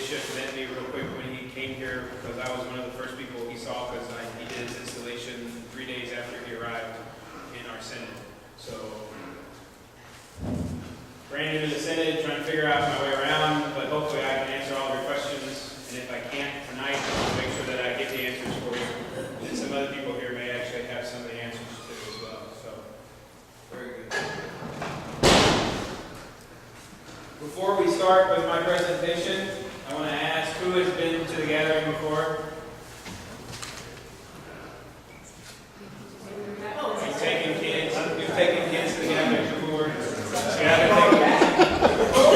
Bishop met me real quick when he came here because I was one of the first people he saw because he did his installation 3 days after he arrived in our Synod. So, brand new to the Synod, trying to figure out my way around, but hopefully I can answer all of your questions. And if I can't tonight, I'll make sure that I get the answers for you. And some other people here may actually have some of the answers too as well. So, very good. Before we start with my presentation, I want to ask who has been to the gathering before? You've taken kids to the gathering before?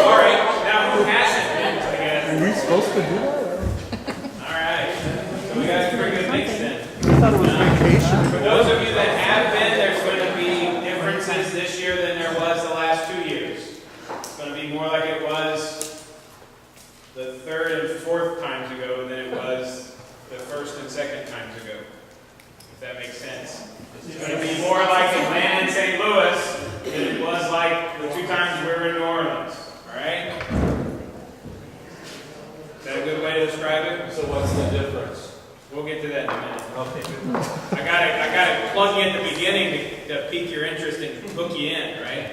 All right, now who hasn't been to the gathering? Are we supposed to do that? All right, so we got a pretty good mix then. I thought it was vacation. For those of you that have been, there's going to be differences this year than there was the last 2 years. It's going to be more like it was the third and fourth times ago than it was the first and second times ago, if that makes sense. It's going to be more like Atlanta and St. Louis than it was like the 2 times we were in New Orleans. All right? Is that a good way to describe it? So what's the difference? We'll get to that in a minute. Okay. I gotta plug you at the beginning to pique your interest and hook you in, right?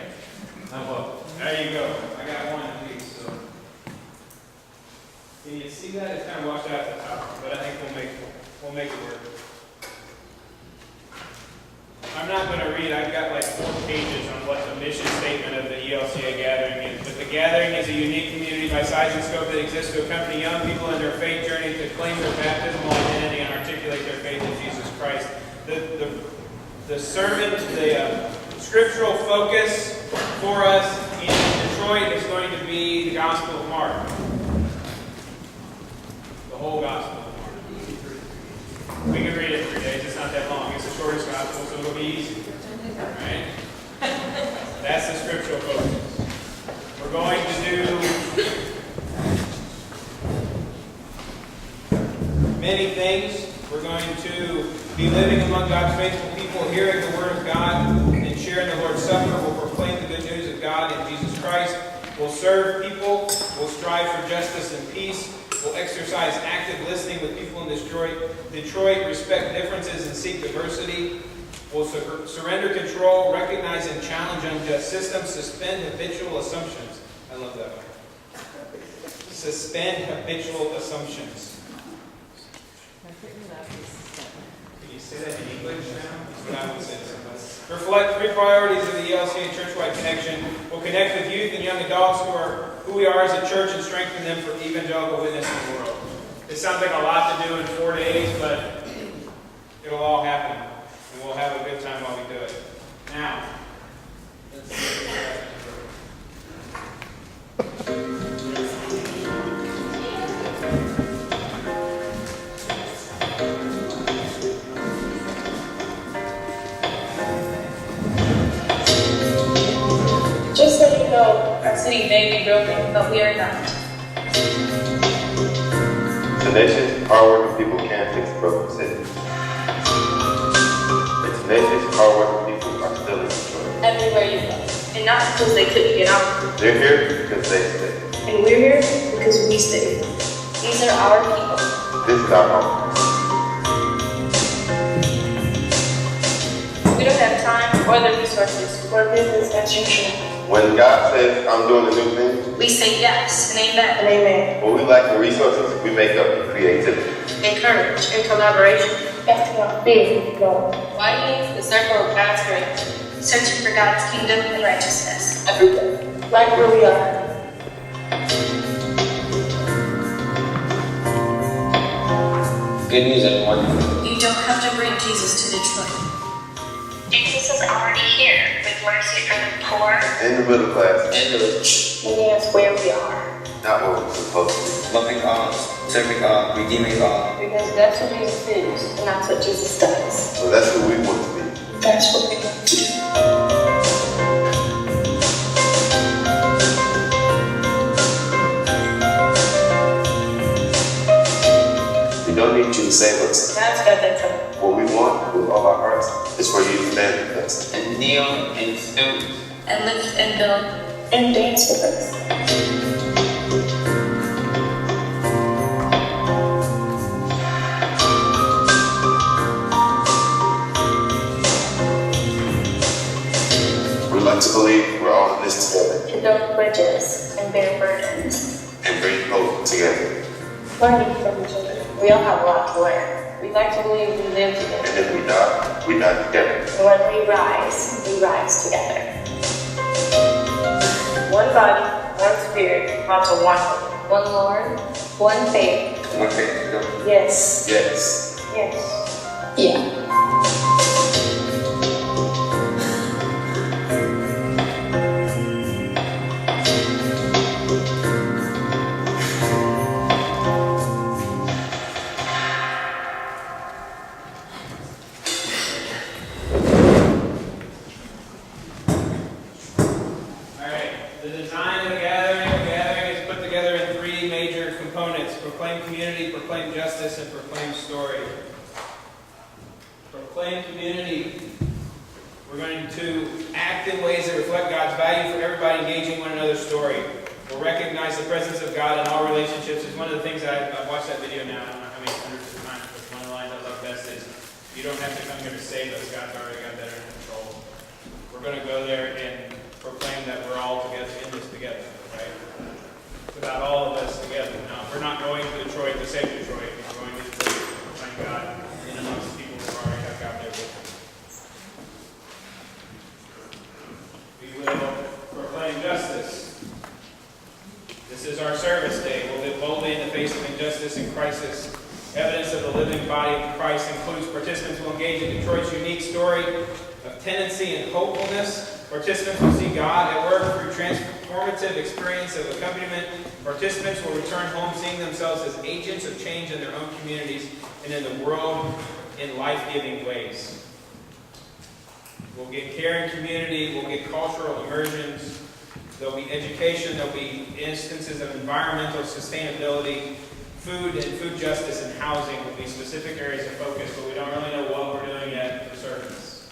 There you go. I got one of these. So. Can you see that? It's kind of washed out at the top, but I think we'll make it work. I'm not going to read. I've got like 4 pages on what the mission statement of the ELCA gathering is. But the gathering is a unique community by size and scope that exists to accompany young people in their faith journey to claim their baptismal identity and articulate their faith in Jesus Christ. The sermon, the scriptural focus for us in Detroit is going to be the Gospel of Mark. The whole Gospel of Mark. We can read it 3 days. It's not that long. It's the shortest Gospel, so it'll be easy. Alright? That's the scriptural focus. We're going to do many things. We're going to be living among God's faithful people, hearing the Word of God, and sharing the Lord's Supper. We'll proclaim the good news of God in Jesus Christ. We'll serve people. We'll strive for justice and peace. We'll exercise active listening with people in Detroit, respect differences and seek diversity. We'll surrender control, recognize and challenge unjust systems, suspend habitual assumptions. I love that one. Suspend habitual assumptions. Can you say that in English now? That's what I would say. Reflect 3 priorities of the ELCA Churchwide Connection. We'll connect with youth and young adults who we are as a church and strengthen them for evangelical witness in the world. It sounds like a lot to do in 4 days, but it'll all happen. And we'll have a good time while we do it. Now, let's see. Just so you know, our city may be broken, but we are not. The nation's hardworking people can't fix a broken city. It's nation's hardworking people are still in Detroit. Everywhere you go. And not because they couldn't get out. They're here because they stay. And we're here because we stay. These are our people. This is our home. We don't have time or the resources for business as usual. When God says, I'm doing a new thing, We say yes and amen and amen. when we lack the resources, we make up the creativity. Encourage and collaboration. That's not big, no. Widening the circle of God's grace. Searching for God's kingdom and righteousness. Every day. Right where we are. Good news, everyone. You don't have to bring Jesus to Detroit. Jesus is already here with mercy for the poor. In the middle class, And the rich. Meeting us where we are. not what we're supposed to Loving all, serving all, redeeming all. Because that's who Jesus is, and that's what Jesus does. be. So that's who we want to be. That's what we want to do. We don't need you to save us. God's got that covered. What we want with all our hearts is for you to stand with us. And kneel and stoop. And lift and build and dance with us. but to believe we're all in this together to build bridges and bear burdens, and bring hope together. learning from each other. We all have a lot to learn. We like to believe we live together. And if we die together. And when we rise together. One body, one spirit, also one. One Lord, one faith. One thing, no. Yes. Yes. Yes. Yeah. Alright, the design of the gathering is put together in three major components: proclaim community, proclaim justice, and proclaim story. Proclaim community. We're going to act in ways that reflect God's value for everybody engaging one another's story. We'll recognize the presence of God in all relationships. It's one of the things I've watched that video now, I don't know how many hundreds of times, but one of the lines I love best is, you don't have to come here to save us, God's already got that under control. We're going to go there and proclaim that we're all together in this together, right? It's about all of us together. Now, we're not going to Detroit to save Detroit. We're going to Detroit to proclaim God in amongst people who already have God there with them. We will proclaim justice. This is our service day. We'll live boldly in the face of injustice and crisis. Evidence of the living body of Christ includes participants will engage in Detroit's unique story of tenancy and hopefulness. Participants will see God at work through transformative experience of accompaniment. Participants will return home seeing themselves as agents of change in their own communities and in the world in life-giving ways. We'll get care and community. We'll get cultural immersions. There'll be education. There'll be instances of environmental sustainability. Food and food justice and housing will be specific areas of focus, but we don't really know what we're doing yet for service.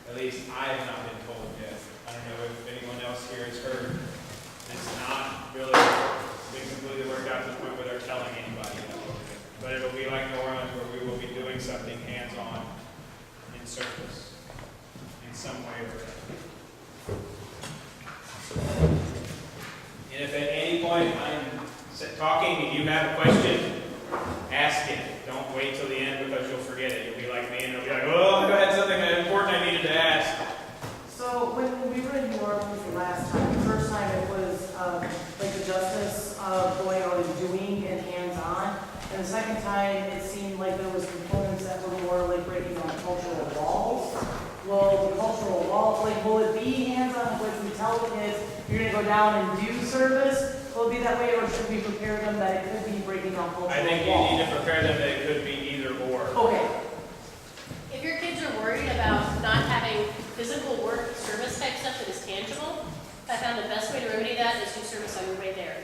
At least I have not been told yet. I don't know if anyone else here has heard. It's not really been completely worked out to the point where they're telling anybody yet. But it'll be like New Orleans, where we will be doing something hands-on in service in some way or other. And if at any point I'm talking and you have a question, ask it. Don't wait till the end because you'll forget it. You'll be like me and you'll be like, oh, I had something important I needed to ask. So when we were in New Orleans the last time, the first time it was like the justice of going out and doing and hands-on. And the second time it seemed like there was components that were more like breaking down cultural walls. Will the cultural wall, like will it be hands-on? Like we tell the kids, you're going to go down and do service? Will it be that way, or should we prepare them that it could be breaking down cultural walls? I think you need to prepare them that it could be either or. Okay. If your kids are worried about not having physical work service type stuff that is tangible, I found the best way to remedy that is do service on your way there.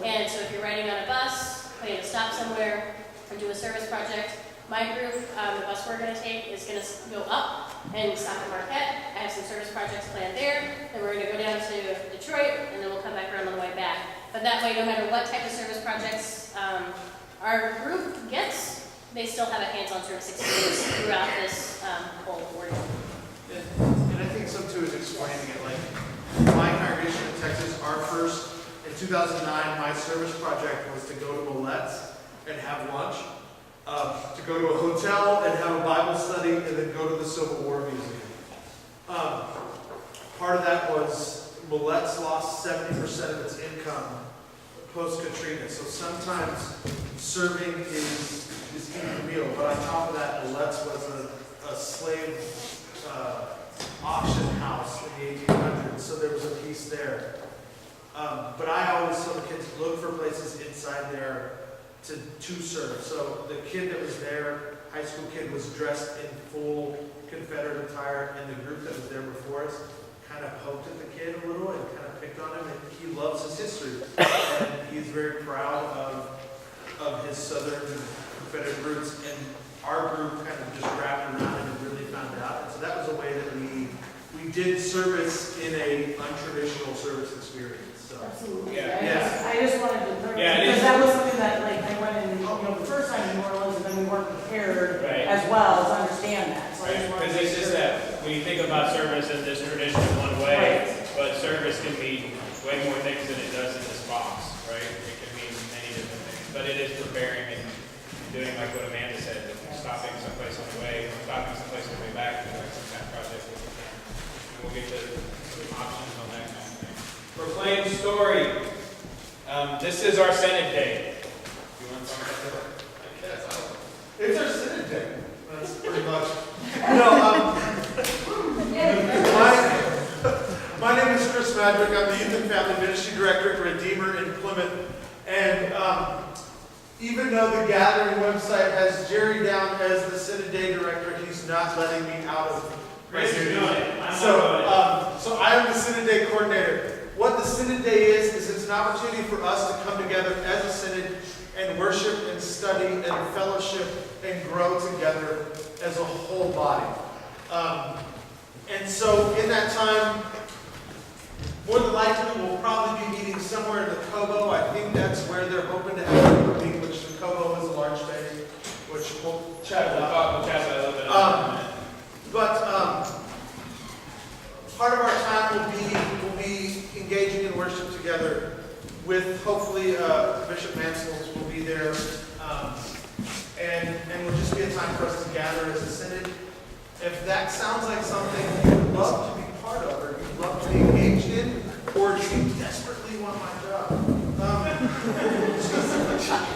And so if you're riding on a bus, putting a stop somewhere, or do a service project, my group, the bus we're going to take is going to go up and stop at Marquette. I have some service projects planned there. Then we're going to go down to Detroit, and then we'll come back around on the way back. But that way, no matter what type of service projects our group gets, they still have a hands-on service experience throughout this whole ordeal. And I think so too is explaining it. Like my congregation in Texas, our first, in 2009, my service project was to go to Millett's and have lunch, to go to a hotel and have a Bible study, and then go to the Civil War Museum. Part of that was Millett's lost 70% of its income post-Katrina. So sometimes serving is eating a meal. But on top of that, Millett's was a slave auction house in the 1800s. So there was a piece there. But I always tell the kids, look for places inside there to serve. So the kid that was there, high school kid, was dressed in full Confederate attire, and the group that was there before us kind of poked at the kid a little and kind of picked on him, and he loves his history. And he's very proud of his Southern Confederate roots, and our group kind of just wrapped around it and really found out. And so that was a way that we did service in a untraditional service experience. So. Absolutely. Yeah. I just wanted to clarify, Yeah, because that was something that like I went in, the first time in New Orleans, and then we weren't prepared as well to understand that. So I just wanted Because to it's just make sure. that when you think about service in this tradition in one way, but service can mean way more things than it does in this box, right? It can mean many different things, but it is preparing and doing like what Amanda said, stopping someplace on the way, stopping someplace on the way back, doing some kind of project with the camp. And we'll get to some options on that kind of thing. Proclaim story. This is our Synod Day. You want to talk about that? It's our Synod Day. That's pretty much. My name is Chris Madrick. I'm the Youth and Family Ministry Director at Redeemer in Plymouth. And even though the gathering website has Jerry down as the Synod Day Director, he's not letting me out of Chris, you're doing it. So I am the Synod Day Coordinator. What the Synod Day is it's an opportunity for us to come together as a Synod and worship and study and fellowship and grow together as a whole body. And so in that time, more than likely we'll probably be meeting somewhere in the Kobo. I think that's where they're hoping to have a meeting, which the Kobo is a large space, which we'll chat about. We'll chat about a little bit. But part of our time will be engaging in worship together with hopefully Bishop Mansell's will be there. And will just be a time for us to gather as a Synod. If that sounds like something you would love to be part of, or you'd love to be engaged in, or you desperately want my job,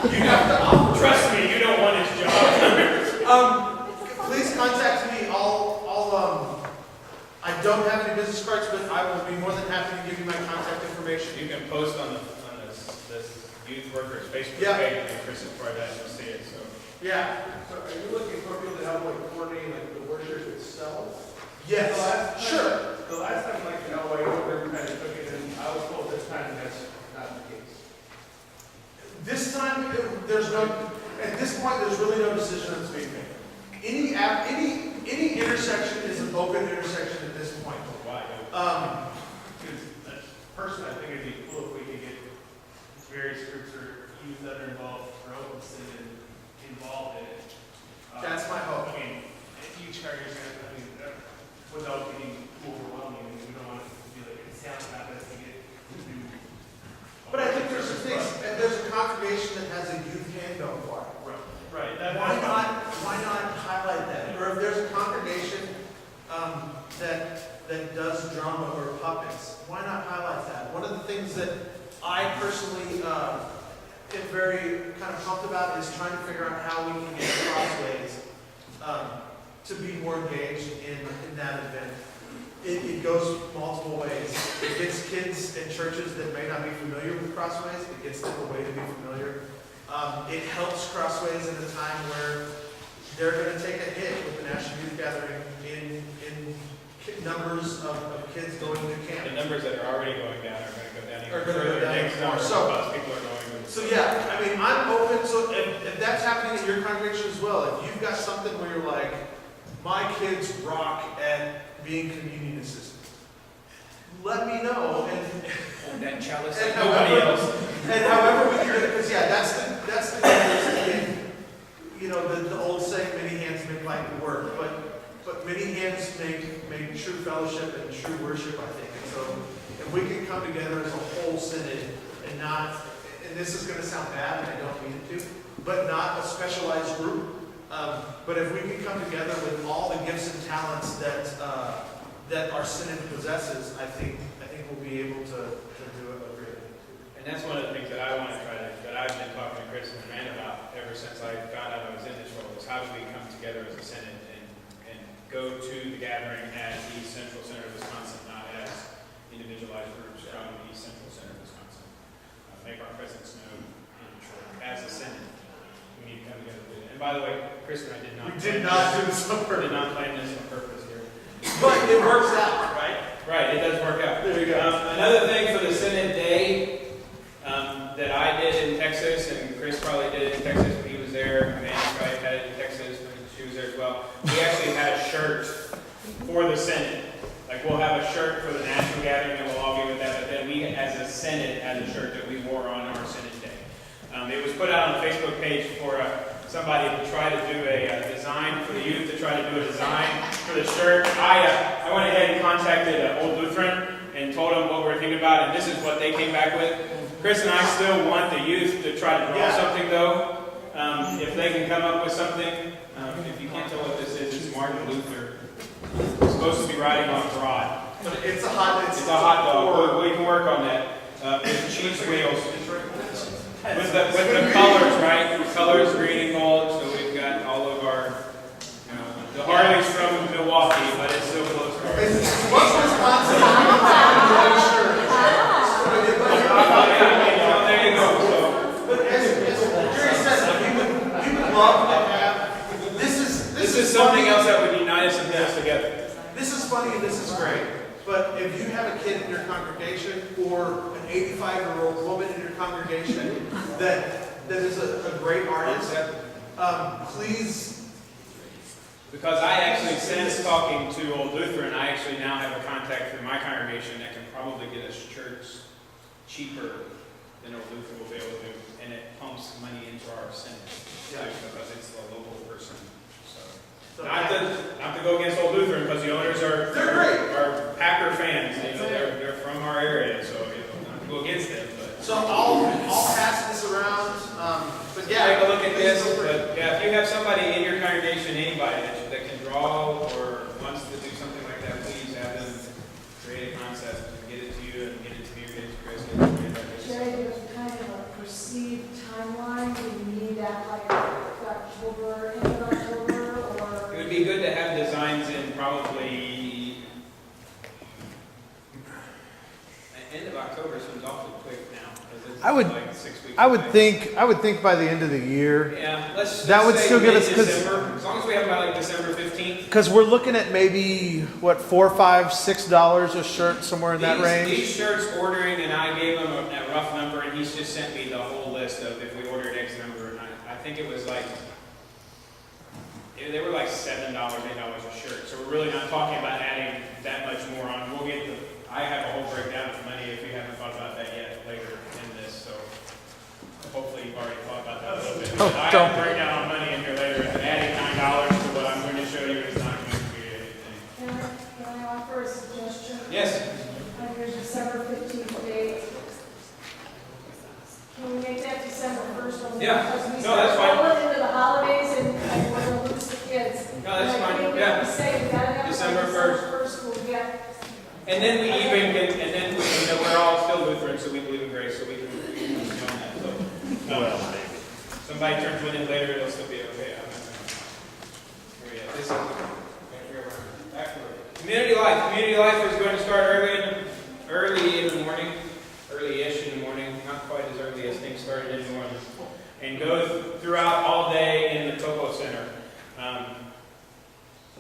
you have to offer. Trust me, you don't want his job. Please contact me. I don't have any business cards, but I will be more than happy to give you my contact information. You can post on this youth workers Facebook Yeah. page, and Chris is part of that, you'll see it. So Yeah. So are you looking for people to help coordinate the worship itself? Yes. Sure. The last time, I kind of took it, and I was told this time that's not the case. This time, at this point, there's really no decision that's being made. Any intersection is an open intersection at this point. why? Because personally, I think it'd be cool if we could get various groups or youth that are involved, or open Synod involved in it. That's my hope. I mean, each character is going to, without getting too overwhelming, we don't want it to be like, it sounds bad, but to get to do. But I think there's a congregation that has a youth handbell choir. Right. Why not highlight that? Or if there's a congregation that does drama or puppets, why not highlight that? One of the things that I personally am very kind of pumped about is trying to figure out how we can get Crossways to be more engaged in that event. It goes multiple ways. It gets kids in churches that may not be familiar with Crossways. It gets them a way to be familiar. It helps Crossways in a time where they're going to take a hit with the National Youth Gathering in numbers of kids going to camp. The numbers that are already going down are going to go down even Are gonna go further down next even more. summer because people are going to. So yeah, I mean, I'm open. So if that's happening in your congregation as well, if you've got something where you're like, my kids rock at being communion assistants, let me know. Hold that chalice And like nobody else. And however we can do it, because yeah, that's the thing. The old saying, many hands make light work, but many hands make true fellowship and true worship, I think. And so if we can come together as a whole Synod and not, and this is going to sound bad, and I don't mean it to, but not a specialized group. But if we can come together with all the gifts and talents that our Synod possesses, I think we'll be able to do a great thing. And that's one of the things that I want to try to, that I've been talking to Chris and Amanda about ever since I found out I was in this role, is how do we come together as a Synod and go to the gathering as East Central Center of Wisconsin, not as individualized groups from East Central Center of Wisconsin. Make our presence known as a Synod. We need to come together to do it. And by the way, Chris and I did not. We did not do this on We purpose. did not plan this on purpose here. But it works out, right? Right, it does work out. There you go. Another thing for the Synod Day that I did in Texas, and Chris probably did it in Texas when he was there, Amanda probably had it in Texas when she was there as well. We actually had a shirt for the Synod. Like we'll have a shirt for the national gathering and we'll all be with that, but then we as a Synod had a shirt that we wore on our Synod Day. It was put out on the Facebook page for somebody to try to do a design for the youth, to try to do a design for the shirt. I went ahead and contacted Old Lutheran, and told them what we're thinking about, and this is what they came back with. Chris and I still want the youth to try to draw something, though. If they can come up with something, if you can't tell what this is, it's Martin Luther. It's supposed to be riding on Broad. But it's a hot dog. We can work on that. With cheese wheels. With the colors, right? The colors, green and gold. So we've got all of our, the Harley's from Milwaukee, but it's still close to ours. What's Wisconsin? There you go. So, But as Jerry said, you would love to have, this is something funny. else that would unite us and put us together. This is funny and this is great. But if you have a kid in your congregation or an 85-year-old woman in your congregation that is a great artist, please. Because I actually, since talking to Old Lutheran, I actually now have a contact through my congregation that can probably get us shirts cheaper than Old Lutheran will be able to do, and it pumps money into our Synod too, because it's the local person. So not to go against Old Lutheran, because the owners are Packer fans. They're from our area, so not to go against them. But So I'll pass this around. But yeah, take a look at this. But yeah, if you have somebody in your congregation, anybody that can draw or wants to do something like that, please have them create a concept and get it to you and get it to me or get it to Chris. Jerry, there's kind of a perceived timeline. We need that like October, end of October, or It would be good to have designs in probably end of October. Seems awfully quick now. 'Cause it's I would- like 6 weeks I would away. think by the end of the year, Yeah, let's That would say still give us- 'cause- mid-December. As long as we have about like December 15th. because we're looking at maybe what $4, $5, $6 a shirt, somewhere in that range. These shirts ordering, and I gave him a rough number, and he's just sent me the whole list of if we ordered X number. And I think it was like, they were like $7, $8 a shirt. So we're really not talking about adding that much more on. We'll get I have a whole breakdown of money if you haven't thought about that yet later in this. So hopefully you've already thought about that a little bit. Oh, But I don't. have a breakdown on money in here later, and adding $9 to what I'm going to show you is not going to be anything. can I offer a suggestion? Yes. On your December 15th date? Can we make that December 1st? Yeah. Because we No, that's start fine. rolling into the holidays and we're going to lose the kids. No, that's And I fine. think if Yeah. we say we gotta have it by December December 1st, we'll get. And then we even get, and then we're all still Lutheran, so we believe in grace, so we can know that. So, somebody turns one in later, it'll still be okay. Where we at? This is back to it. Community life. Community life is going to start early in the morning, early-ish in the morning, not quite as early as things started in New Orleans, and go throughout all day in the Cocoa Center.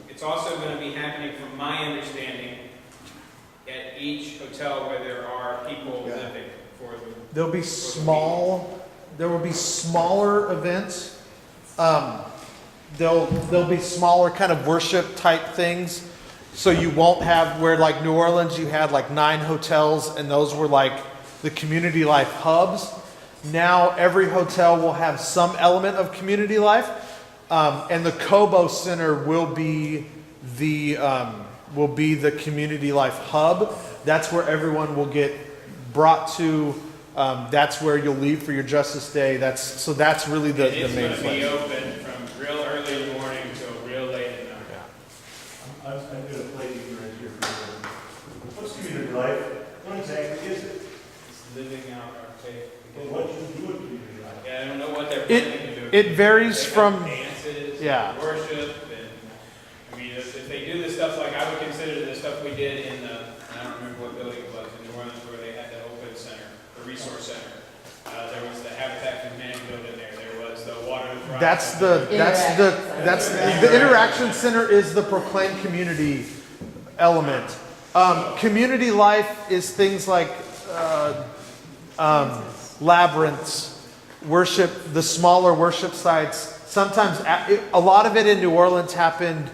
It's also going to be happening, from my understanding, at each hotel where there are people living for them. There will be smaller events. There'll be smaller kind of worship type things. So you won't have where like New Orleans you had like 9 hotels and those were like the community life hubs. Now every hotel will have some element of community life. And the Cobo Center will be the community life hub. That's where everyone will get brought to. That's where you'll leave for your Justice Day. That's really the main It's going to be place. open from real early in the morning till real late at night. I'm going to play you right here for you. What's community life? What exactly is it? It's living out our faith. What you do in community life? Yeah, I don't know what they're planning to do. It varies They have from dances, yeah. and worship, and I mean, if they do the stuff like I would consider the stuff we did in the, I don't remember what building it was in New Orleans where they had the open center, the resource center. There was the Habitat for Humanity building there. There was the Water to Thrive. That's the interaction center is the proclaimed community element. Community life is things like labyrinths, worship, the smaller worship sites. Sometimes a lot of it in New Orleans happened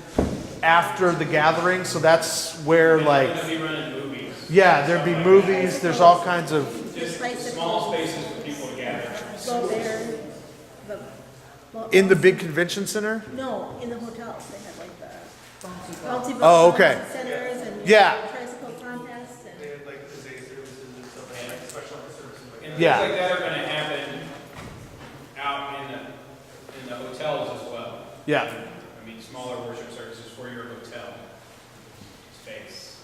after the gathering, so that's where like They're going to be running movies. yeah, there'd be movies. There's all kinds of Just small spaces for people to gather. Go there. in the big convention center. No, in the hotels, they have like the bouncy Oh, okay. centers and Yeah. tricycle contests and. They had like things Yeah. like that are going to happen out in the hotels as well. Yeah. I mean, smaller worship services for your hotel space.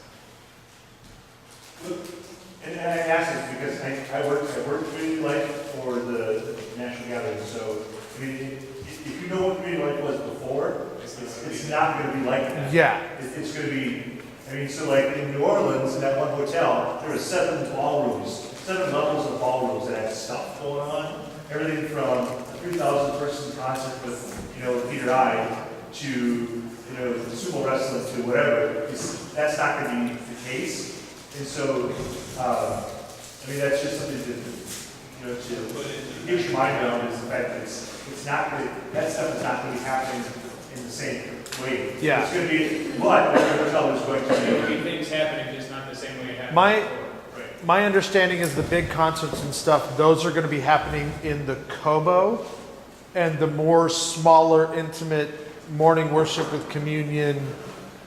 And I asked this because I worked community life for the national gathering, so, I mean, if you know what community life was before, it's not gonna be like that. Yeah. It's gonna be, I mean, so like in New Orleans, in that one hotel, there were 7 ballrooms, 7 levels of ballrooms that had stuff going on. Everything from a 3,000 person concert with, Peter I to, sumo wrestling to whatever. That's not gonna be the case. And so, I mean, that's just something to get your mind around is the fact that it's not going to, that stuff is not going to be happening in the same way. Yeah. It's going to be, but every hotel is going There will to be things happening, just not the same way it happened My- before. Right. My understanding is the big concerts and stuff, those are going to be happening in the Kobo, and the more smaller, intimate morning worship with communion,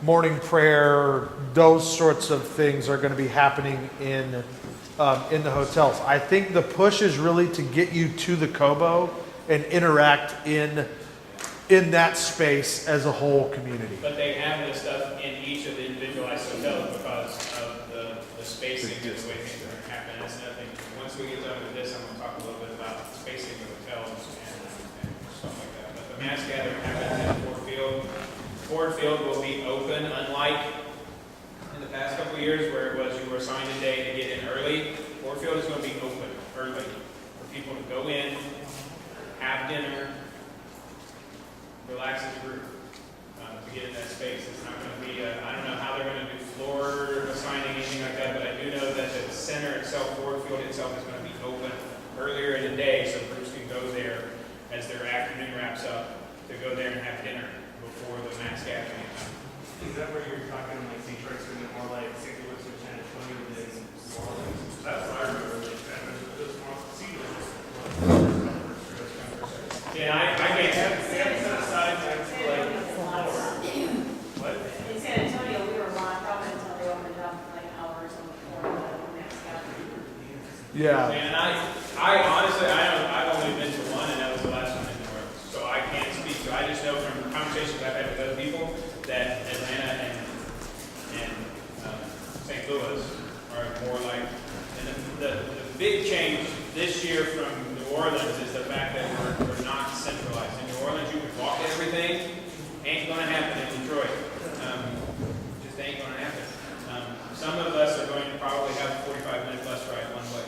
morning prayer, those sorts of things are going to be happening in the hotels. I think the push is really to get you to the Kobo and interact in that space as a whole community. But they have this stuff in each of the individualized hotels because of the spacing and the way things are going to happen. That's another thing. Once we get done with this, I'm going to talk a little bit about spacing of hotels and stuff like that. But the mass gathering happens at Ford Field. Ford Field will be open, unlike in the past couple of years where it was you were assigned a day to get in early. Ford Field is going to be open early for people to go in, have dinner, relax as a group to get in that space. It's not going to be, I don't know how they're going to do floor assigning, anything like that, but I do know that the center itself, Ford Field itself, is going to be open earlier in the day so groups can go there as their afternoon wraps up to go there and have dinner before the mass gathering. Is that where you're talking like Detroit's going to be more like St. Louis or San Antonio than New Orleans? That's what I remember. Like that, but those more cathedrals. Yeah, I can't have They have set aside for like what? In San Antonio, we were locked up until they opened up like hours before the next gathering. Yeah. And I honestly, I've only been to one, and that was the last one in New Orleans. So I can't speak to. I just know from conversations I've had with other people that Atlanta and St. Louis are more like. And the big change this year from New Orleans is the fact that we're not centralized. In New Orleans, you can walk to everything. Ain't going to happen in Detroit. Just ain't going to happen. Some of us are going to probably have a 45-minute bus ride one way.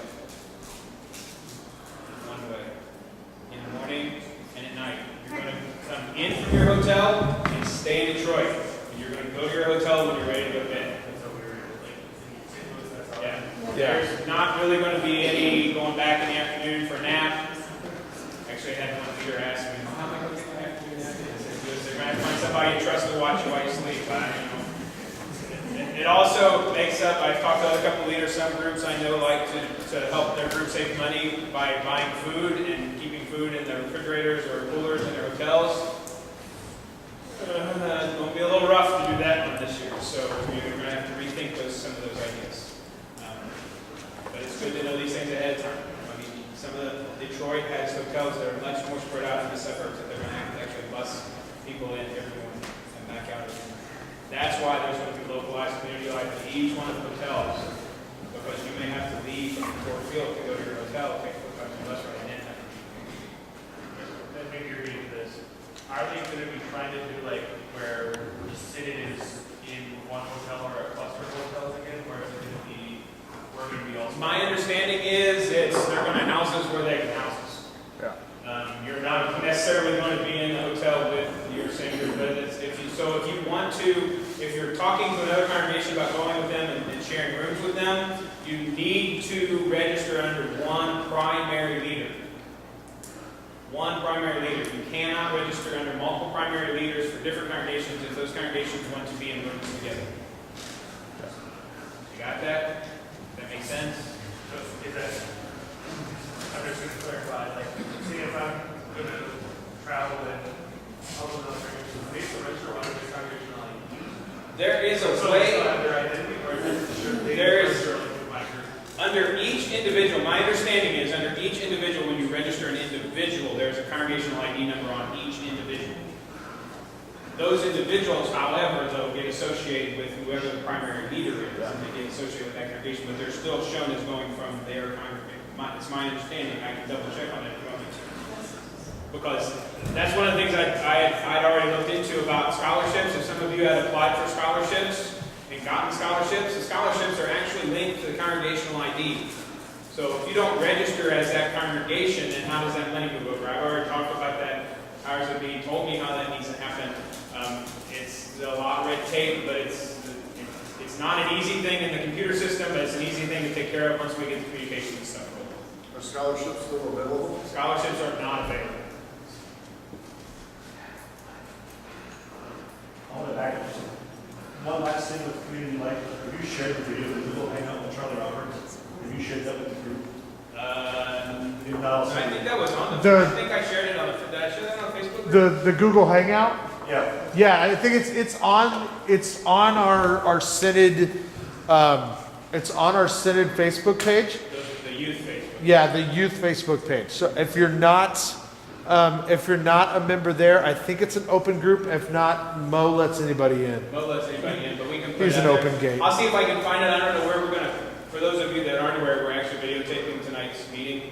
In the morning and at night. You're going to come in from your hotel and stay in Detroit. And you're going to go to your hotel when you're ready to go to bed. Yeah. There's not really going to be any going back in the afternoon for a nap. Actually, I had one leader ask me, how am I going to get my afternoon nap? Because they're going to find somebody you trust to watch you while you sleep. It also makes up, I've talked to a couple leaders, some groups I know like to help their group save money by buying food and keeping food in their refrigerators or coolers in their hotels. It's going to be a little rough to do that one this year, so you're going to have to rethink some of those ideas. But it's good to know these things ahead of time. I mean, some of Detroit has hotels that are much more spread out in the suburbs that they're going to have to actually bus people in every morning and back out again. That's why there's going to be localized community life in each one of the hotels, because you may have to leave from Ford Field to go to your hotel, take a bus ride, and then have to Then maybe you're reading this. Are they going to be trying to do like where the city is in one hotel or a cluster of hotels again, or is it going to be we're going to be also? My understanding is they're going to houses where they can houses. Yeah. You're not necessarily going to be in the hotel with your same group, but if you want to, if you're talking to another congregation about going with them and sharing rooms with them, you need to register under one primary leader. One primary leader. You cannot register under multiple primary leaders for different congregations if those congregations want to be in rooms together. You got that? That makes sense? So is that, I'm just going to clarify, like, see if I'm going to travel and all of those congregations, they still register under the congregation on There is a so way. their identity, or is it There is register like with my group? under each individual. my understanding is under each individual, when you register an individual, there's a congregational ID number on each individual. Those individuals, however, though, get associated with whoever the primary leader is, and they get associated with that congregation, but they're still shown as going from their congregation. It's my understanding. I can double check on that if you want me to. Because that's one of the things I'd already looked into about scholarships. If some of you had applied for scholarships and gotten scholarships, the scholarships are actually linked to the congregational ID. So if you don't register as that congregation, then how does that money move over? I've already talked about that. Ours have been told me how that needs to happen. It's a lot of red tape, but it's not an easy thing in the computer system, but it's an easy thing to take care of once we get the communication and stuff going. Are scholarships still available? Scholarships are not available. I want to back up. One last thing with community life. Have you shared the video of the Google Hangout with Charlie Roberts? Have you shared that with the group? I think that was on I think I shared it on the. Did I share that on Facebook? The Google Hangout. Yeah. Yeah, I think it's on our Synod it's on our Synod Facebook page. The youth Facebook. Yeah, the youth Facebook page. So if you're not a member there, I think it's an open group. If not, Mo lets anybody in. Mo lets anybody in, but we can put Here's it an out open there. gate. I'll see if I can find it. I don't know where we're gonna. For those of you that aren't aware, we're actually videotaping tonight's meeting.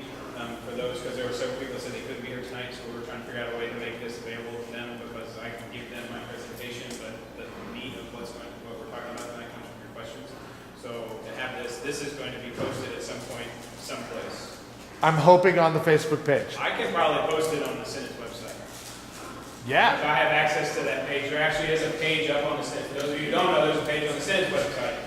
For those, because there were several people that said they couldn't be here tonight, so we're trying to figure out a way to make this available to them because I can give them my presentation, but the meat of what we're talking about tonight comes from your questions. So to have this is going to be posted at some point, someplace. I'm hoping on the Facebook page. I can probably post it on the Synod's website. Yeah. If I have access to that page, there actually is a page up on the Synod. For those of you who don't know, there's a page on the Synod's website,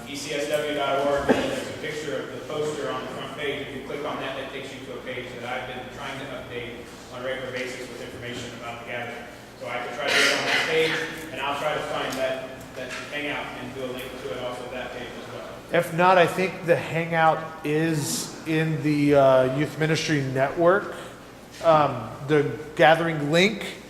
ECSW.org, and there's a picture of the poster on the front page. If you click on that, that takes you to a page that I've been trying to update on a regular basis with information about the gathering. So I can try to get it on that page, and I'll try to find that hangout and do a link to it off of that page as well. If not, I think the Hangout is in the Youth Ministry Network. The gathering link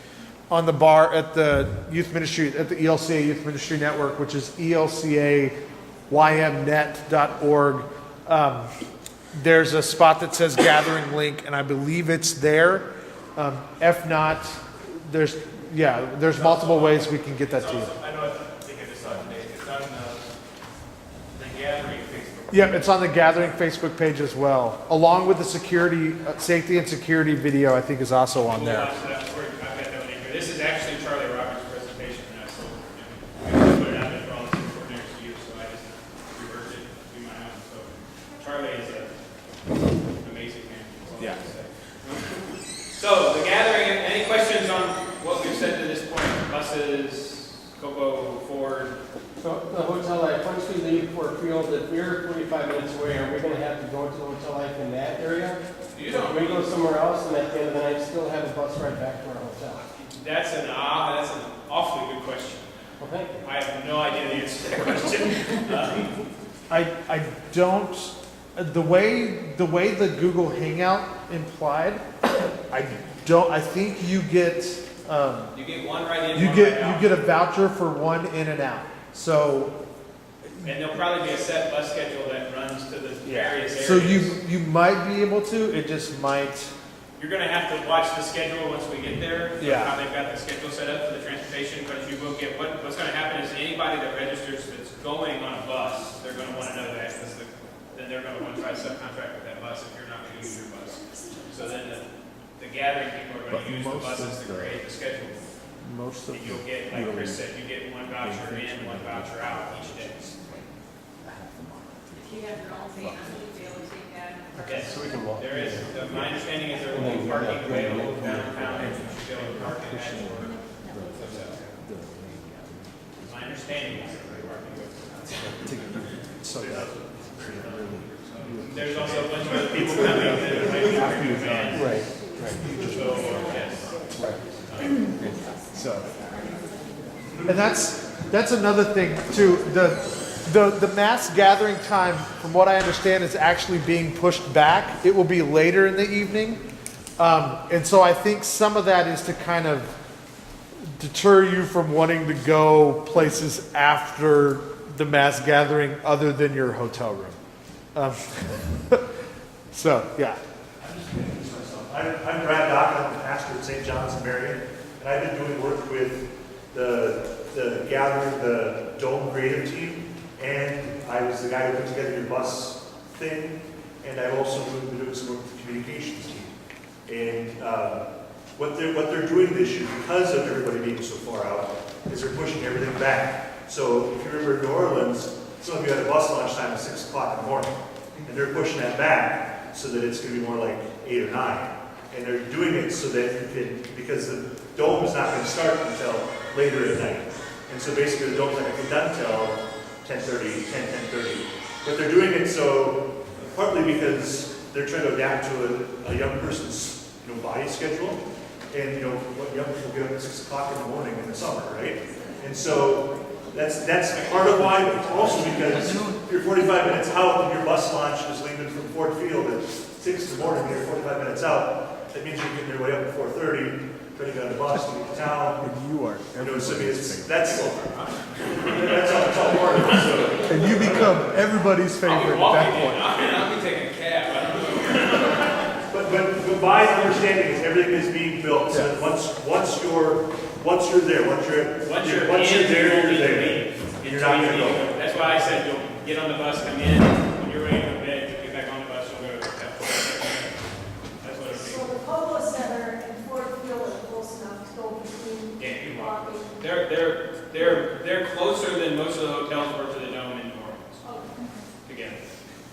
on the bar at the Youth Ministry, at the ELCA Youth Ministry Network, which is elcaymnet.org. There's a spot that says gathering link, and I believe it's there. If not, there's multiple ways we can get that to you. I know, I think I just saw it today. It's on the gathering Facebook. Yeah, it's on the Gathering Facebook page as well, along with the safety and security video. I think is also on there. This is actually Charlie Roberts' presentation, and so I put it out there for all the coordinators to use. So I just reversed it, do my own. So Charlie is an amazing man. That's all I have to say. So the gathering. Any questions on what we've said to this point? Buses, Coco, Ford. So the hotel life, once we leave Fort Field, if we're 45 minutes away, are we going to have to go to the hotel life in that area? You don't. We go somewhere else, and at the end of the night, still have a bus ride back to our hotel. That's an awfully good question. Well, thank you. I have no idea the answer to that question. I don't. The way the Google Hangout implied, I think you get. You get one right in. You get a voucher for one in and out. So. And there'll probably be a set bus schedule that runs to the various areas. So you might be able to. It just might. You're going to have to watch the schedule once we get there. Yeah. How they've got the schedule set up for the transportation, but you will get what's going to happen is anybody that registers that's going on a bus, they're going to want to know that because then they're going to want to try to subcontract with that bus if you're not going to use your bus. So then the gathering people are going to use the buses to create the schedule. Most of you'll get, like Chris said, you get one voucher in, one voucher out each day. You have your own van, you'll be able to take that. Yes, so we can walk. There is. My understanding is there will be parking available downtown, and you should be able to park in that. My understanding is there will be parking available. There's also a bunch of other people coming that might be bringing a van. Right. So, yes. So, and that's another thing too. The mass gathering time, from what I understand, is actually being pushed back. It will be later in the evening. And so I think some of that is to kind of deter you from wanting to go places after the mass gathering other than your hotel room. So, yeah. I'm just going to introduce myself. I'm Brad Dock. I'm the pastor at St. John's in Marion, and I've been doing work with the gathering, the Dome creative team, and I was the guy who put together your bus thing, and I've also been doing some work with the communications team. And what they're doing this year, because of everybody being so far out, is they're pushing everything back. So if you remember New Orleans, some of you had a bus launch time at 6 o'clock in the morning, and they're pushing that back so that it's going to be more like 8 or 9. And they're doing it so that you can, because the Dome is not going to start until later at night. And so basically the Dome's not going to get done until 10:30. But they're doing it so, partly because they're trying to adapt to a young person's body schedule. And what young people get up at 6 o'clock in the morning in the summer, right? And so that's part of why, but also because if you're 45 minutes out and your bus launch is leaving from Ford Field at 6 in the morning, and you're 45 minutes out, that means you're getting your way up at 4:30, ready to get on the bus to get to town. And you are. So that's all part of it. So. And you become everybody's favorite at that point. I'll be taking a cab. I don't know. But my understanding is everything is being built. So that once you're there, once you're there, you're there. You're not going to go. That's why I said you'll get on the bus, come in, when you're ready to go to bed, you'll get back on the bus, you'll go to the hotel. That's what it'll be. So the Polo Center and Ford Field are close enough to go between. Yeah, you walking. They're closer than most of the hotels were to the Dome in New Orleans. Oh, Together.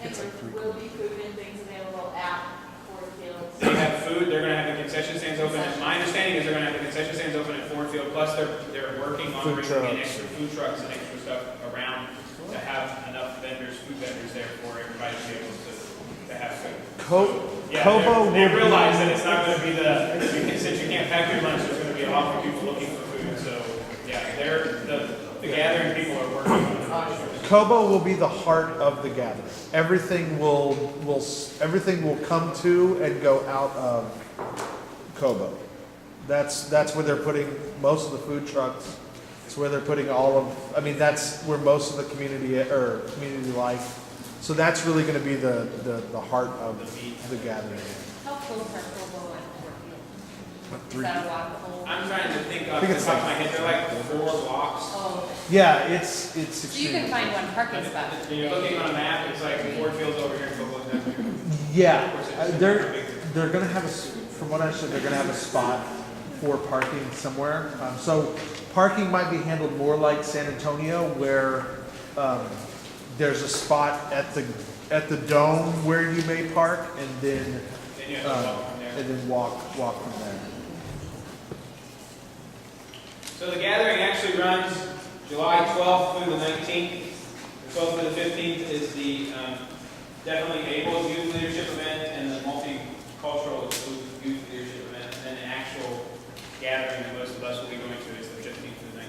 And there will be food and things available at Ford Field. They have food, they're gonna have the concession stands open. My understanding is they're gonna have the concession stands open at Ford Field, plus they're working on bringing in extra food trucks and extra stuff around to have enough food vendors there for everybody to be able to have food. They realize that it's not gonna be since you can't pack your lunch, there's gonna be a lot of people looking for food, so, yeah, the gathering people are working on it. Kobo will be the heart of the gathering. Everything will come to and go out of Kobo. That's where they're putting most of the food trucks. It's where they're putting that's where most of the community life. So that's really going to be the heart of the gathering. How close are Kobo and Ford Field? Is that a walkable? I'm trying to think off the top of my head, they're like 4 blocks. Oh, Yeah, it's so you extremely. can find one parking spot. When you're looking on a map, it's like Ford Field's over here and Kobo's down here. Yeah, they're going to have from what I understood, they're going to have a spot for parking somewhere. So parking might be handled more like San Antonio, where there's a spot at the Dome where you may park, and then walk from there. So the gathering actually runs July 12th through the 19th. The 12th through the 15th is the Definitely Able Youth Leadership event and the Multicultural Youth Leadership event. And then the actual gathering that most of us will be going to is the 15th through the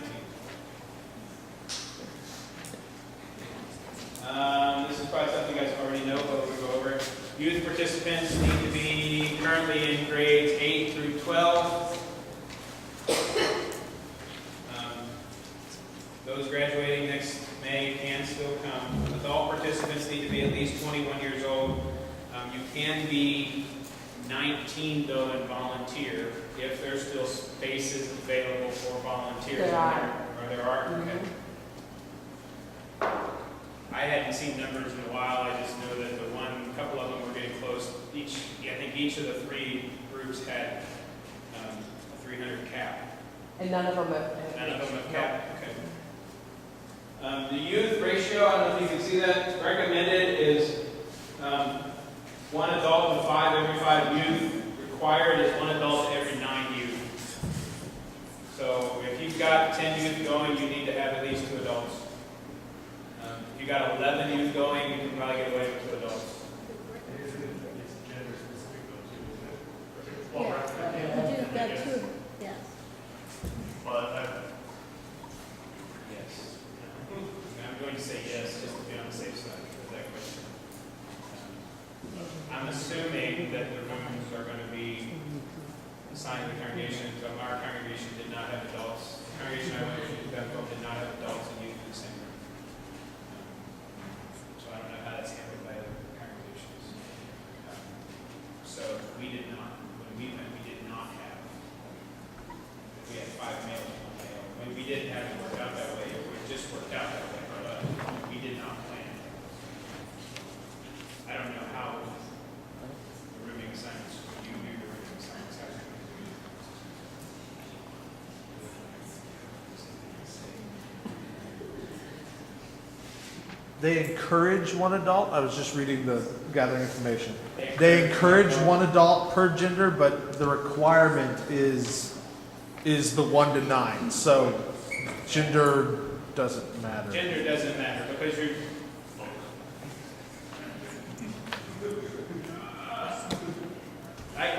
19th. This is probably something you guys already know, but we'll go over it. Youth participants need to be currently in grades 8 through 12. Those graduating next May can still come. Adult participants need to be at least 21 years old. You can be 19 though and volunteer if there's still spaces available for volunteers. There are. Or there are? Okay. I hadn't seen numbers in a while. I just know that a couple of them were getting close. I think each of the 3 groups had a 300 cap. And none of them have cap. Okay. The youth ratio, I don't know if you can see that, recommended is 1 adult and 5 every 5 youth. Required is 1 adult every 9 youth. So if you've got 10 youth going, you need to have at least 2 adults. If you've got 11 youth going, you can probably get away with 2 adults. Yes. Yes. I'm going to say yes, just to be on the safe side with that question. I'm assuming that the rooms are going to be assigned to the congregation. Our congregation did not have adults. The congregation I went to did not have adults and youth in the same room. So I don't know how that's handled by other congregations. They encourage one adult. I was just reading the gathering information. They encourage one adult per gender, but the requirement is the 1 to 9. So gender doesn't matter. Gender doesn't matter because you're.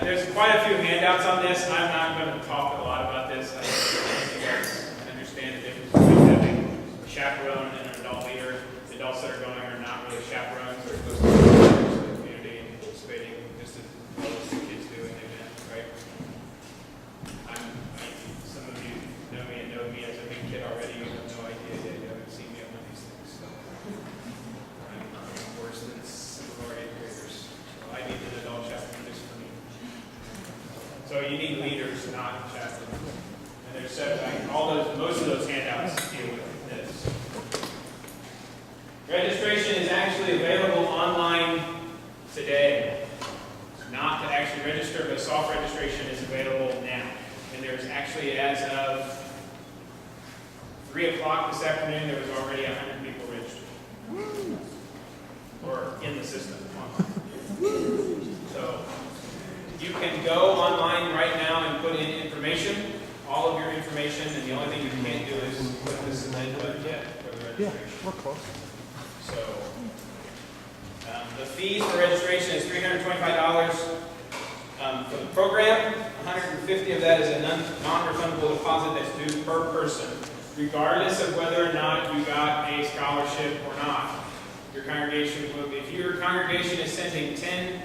There's quite a few handouts on this. I'm not going to talk a lot about this. I think you guys understand the difference between having a chaperone and an adult leader. The adults that are going are not really chaperones. They're supposed to be members of the community and participating just as well as the kids do in the event, right? Some of you know me and know me as a big kid already. You have no idea that you haven't seen me on one of these things. So I'm worse than some of our 8th graders. So I need an adult chaperone just for me. So you need leaders, not chaplains. And there's most of those handouts deal with this. Registration is actually available online today. Not to actually register, but soft registration is available now. And there's actually, as of 3 o'clock this afternoon, there was already 100 people registered. Or in the system. So you can go online right now and put in information, all of your information, and the only thing you can't do is put this in that button yet for the registration. Yeah, we're close. So the fees for registration is $325 for the program. $150 of that is a non-refundable deposit that's due per person, regardless of whether or not you got a scholarship or not. Your congregation will, if your congregation is sending 10,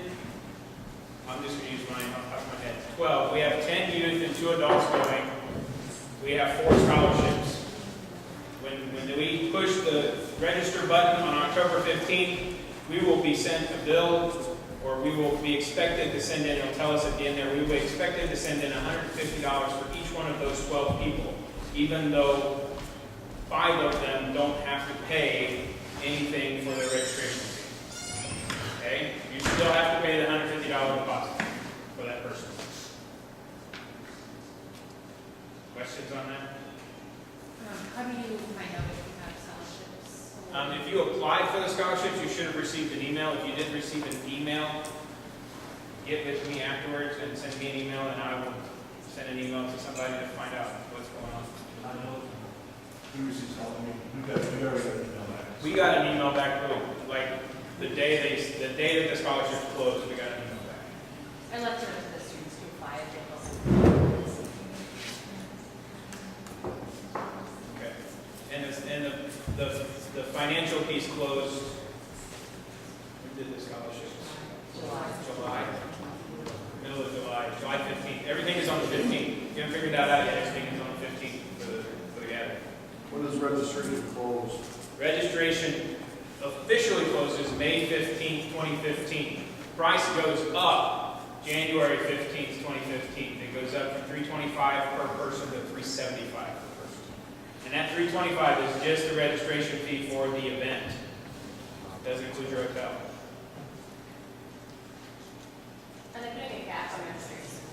I'm just going to use mine off the top of my head, 12. We have 10 youth and 2 adults going. We have 4 scholarships. When we push the register button on October 15th, we will be sent a bill, or we will be expected to send in, it'll tell us at the end there, we will be expected to send in $150 for each one of those 12 people, even though 5 of them don't have to pay anything for their registration fee. Okay? You still have to pay the $150 deposit for that person. Questions on that? How do you find out if you have scholarships? If you applied for the scholarships, you should have received an email. If you didn't receive an email, get with me afterwards and send me an email, and I will send an email to somebody to find out what's going on. I know. We received something. We already got an email back. We got an email back, like the day that the scholarships closed. We got an email back. I left it up to the students to apply if they feel. Okay. And the financial piece closed. When did the scholarships? July. Middle of July. July 15th. Everything is on the 15th. You haven't figured that out yet. Everything is on the 15th for the gathering. When does registration close? Registration officially closes May 15th, 2015. Price goes up January 15th, 2015. It goes up from $325 per person to $375 per person. And that $325 is just the registration fee for the event. It doesn't include your hotel. Are they putting a cap on registration?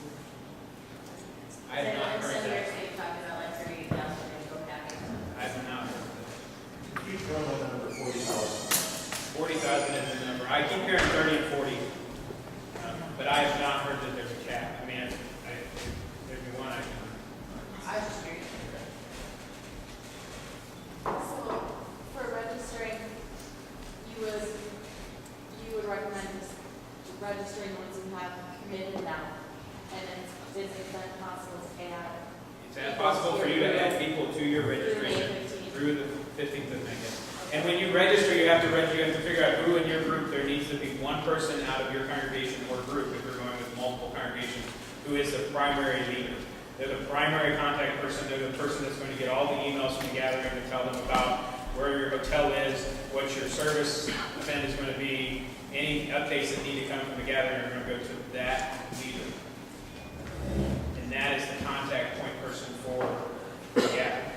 I have not heard Some that. years they've talked about like 38,000 and go capping. I have not heard that. Keep going on number 40,000. 40,000 is the number. I keep hearing 30 and 40, but I have not heard that there's a cap. I mean, there'd be one I can. I was just curious. So, for registering, you would recommend just registering once you have committed now, and is it then possible to pay out? It's possible for you to add people to your registration through the 15th of May. And when you register, you have to figure out who in your group. There needs to be one person out of your congregation or group, if you're going with multiple congregations, who is the primary leader. They're the primary contact person. They're the person that's going to get all the emails from the gathering to tell them about where your hotel is, what your service event is going to be, any updates that need to come from the gathering are going to go to that leader. And that is the contact point person for the gathering.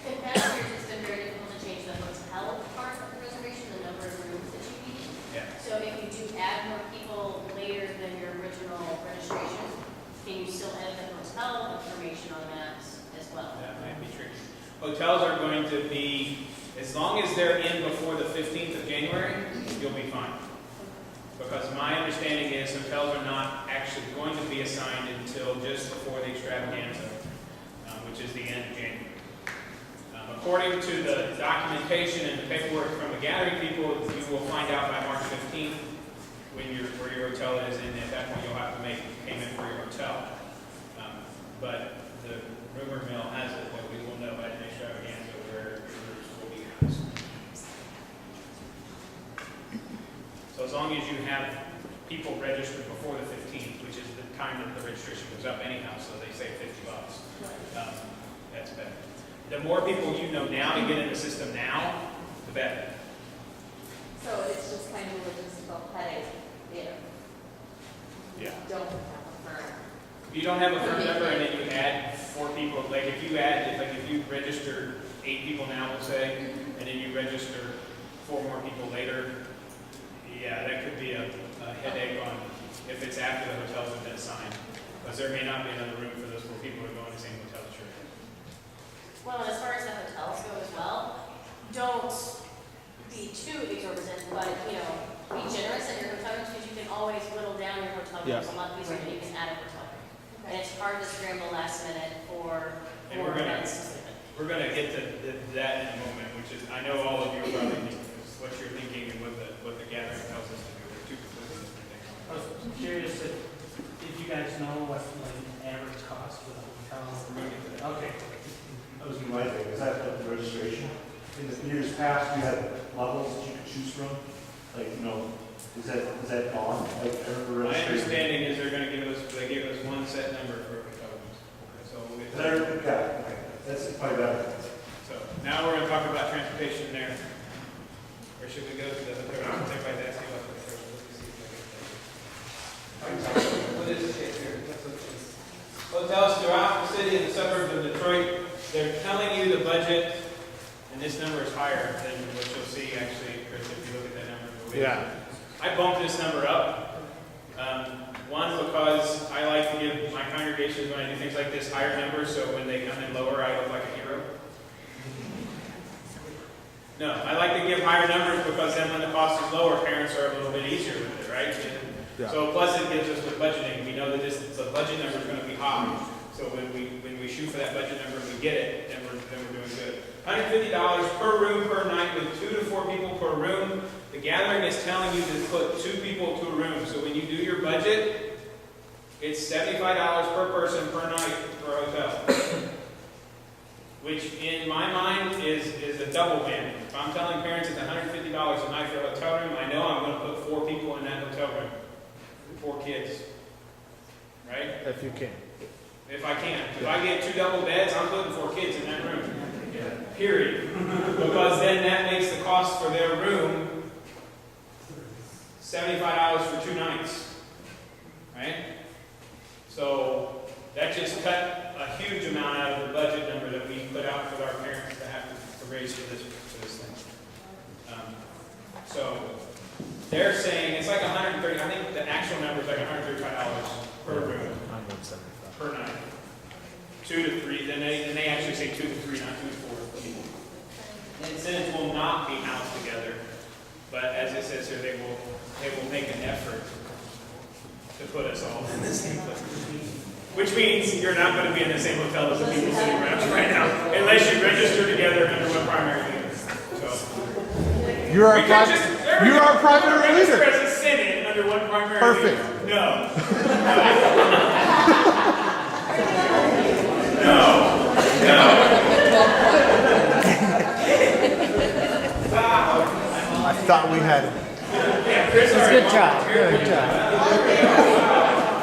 In past years, it's been very difficult to change the hotel part of the reservation, the number of rooms that you need. Yeah. So if you do add more people later than your original registration, can you still add the hotel information on that as well? That might be tricky. Hotels are going to be As long as they're in before the 15th of January, you'll be fine. Because my understanding is hotels are not actually going to be assigned until just before the extravaganza, which is the end of January. According to the documentation and the paperwork from the gathering people, you will find out by March 15th where your hotel is, and at that point you'll have to make payment for your hotel. But the rumor mill has it that we will know at an extravaganza where your groups will be housed. So as long as you have people registered before the 15th, which is the time that the registration goes up anyhow, so they say $50. That's better. The more people you know now to get in the system now, the better. So it's just kind of a logistical headache if Yeah. you don't have a firm. If you don't have a firm number and then you add 4 people, like if you register 8 people now, let's say, and then you register 4 more people later, yeah, that could be a headache on if it's after the hotels have been assigned. Because there may not be another room for those 4 people who are going to the same hotel that you're in. Well, and as far as the hotels go as well, don't be too exorbitant, but, you know, be generous at your hotel rooms, because you can always whittle down your hotel rooms a lot easier than you can add a hotel room. And it's hard to scramble last minute for events to sleep in. We're going to get to that in a moment, which is, I know all of you are probably thinking what you're thinking and what the gathering tells us to do. They're 2 completely different things. I was curious if you guys know what like an average cost for the hotel. Okay. That was my thing, is that the registration? In the years past, you had levels that you could choose from, like, you know, is that gone? Like, My understanding is they gave us one set number for hotel rooms. So we'll get okay, that's probably better. So now we're going to talk about transportation there. Or should we go to the hotel room? Everybody's asking about the hotel room. Let me see if I can. What is it here? Hotels throughout the city and the suburbs of Detroit, they're telling you the budget, and this number is higher than what you'll see actually, Chris, if you look at that number. Yeah. I bumped this number up. One, because I like to give my congregations, when I do things like this, higher numbers, so when they come in lower, I look like a hero. No, I like to give higher numbers because then when the cost is lower, parents are a little bit easier with it, right? Yeah. So plus it gives us with budgeting, we know that the budget number is going to be high. So when we shoot for that budget number and we get it, then we're doing good. $150 per room per night with 2 to 4 people per room. The gathering is telling you to put 2 people to a room. So when you do your budget, it's $75 per person per night per hotel. Which in my mind is a double whammy. If I'm telling parents it's $150 a night for a hotel room, I know I'm going to put 4 people in that hotel room. 4 kids. Right? If you can. If I can. If I get 2 double beds, I'm putting 4 kids in that room. Period. Because then that makes the cost for their room $75 for 2 nights. Right? So that just cut a huge amount out of the budget number that we put out for our parents to have to raise for this thing. So they're saying it's like $130. I think the actual number is like $135 per room per night. 2 to 3. Then they actually say 2 to 3, not 2 to 4 people. And Synods will not be housed together, but as it says here, they will make an effort to put us all in the same place. Which means you're not going to be in the same hotel as the people sitting around you right now, unless you register together under one primary leader. So You're our primary leader. Register as a synod under one primary Perfect. leader. No. I thought we had it. Good job. Good job.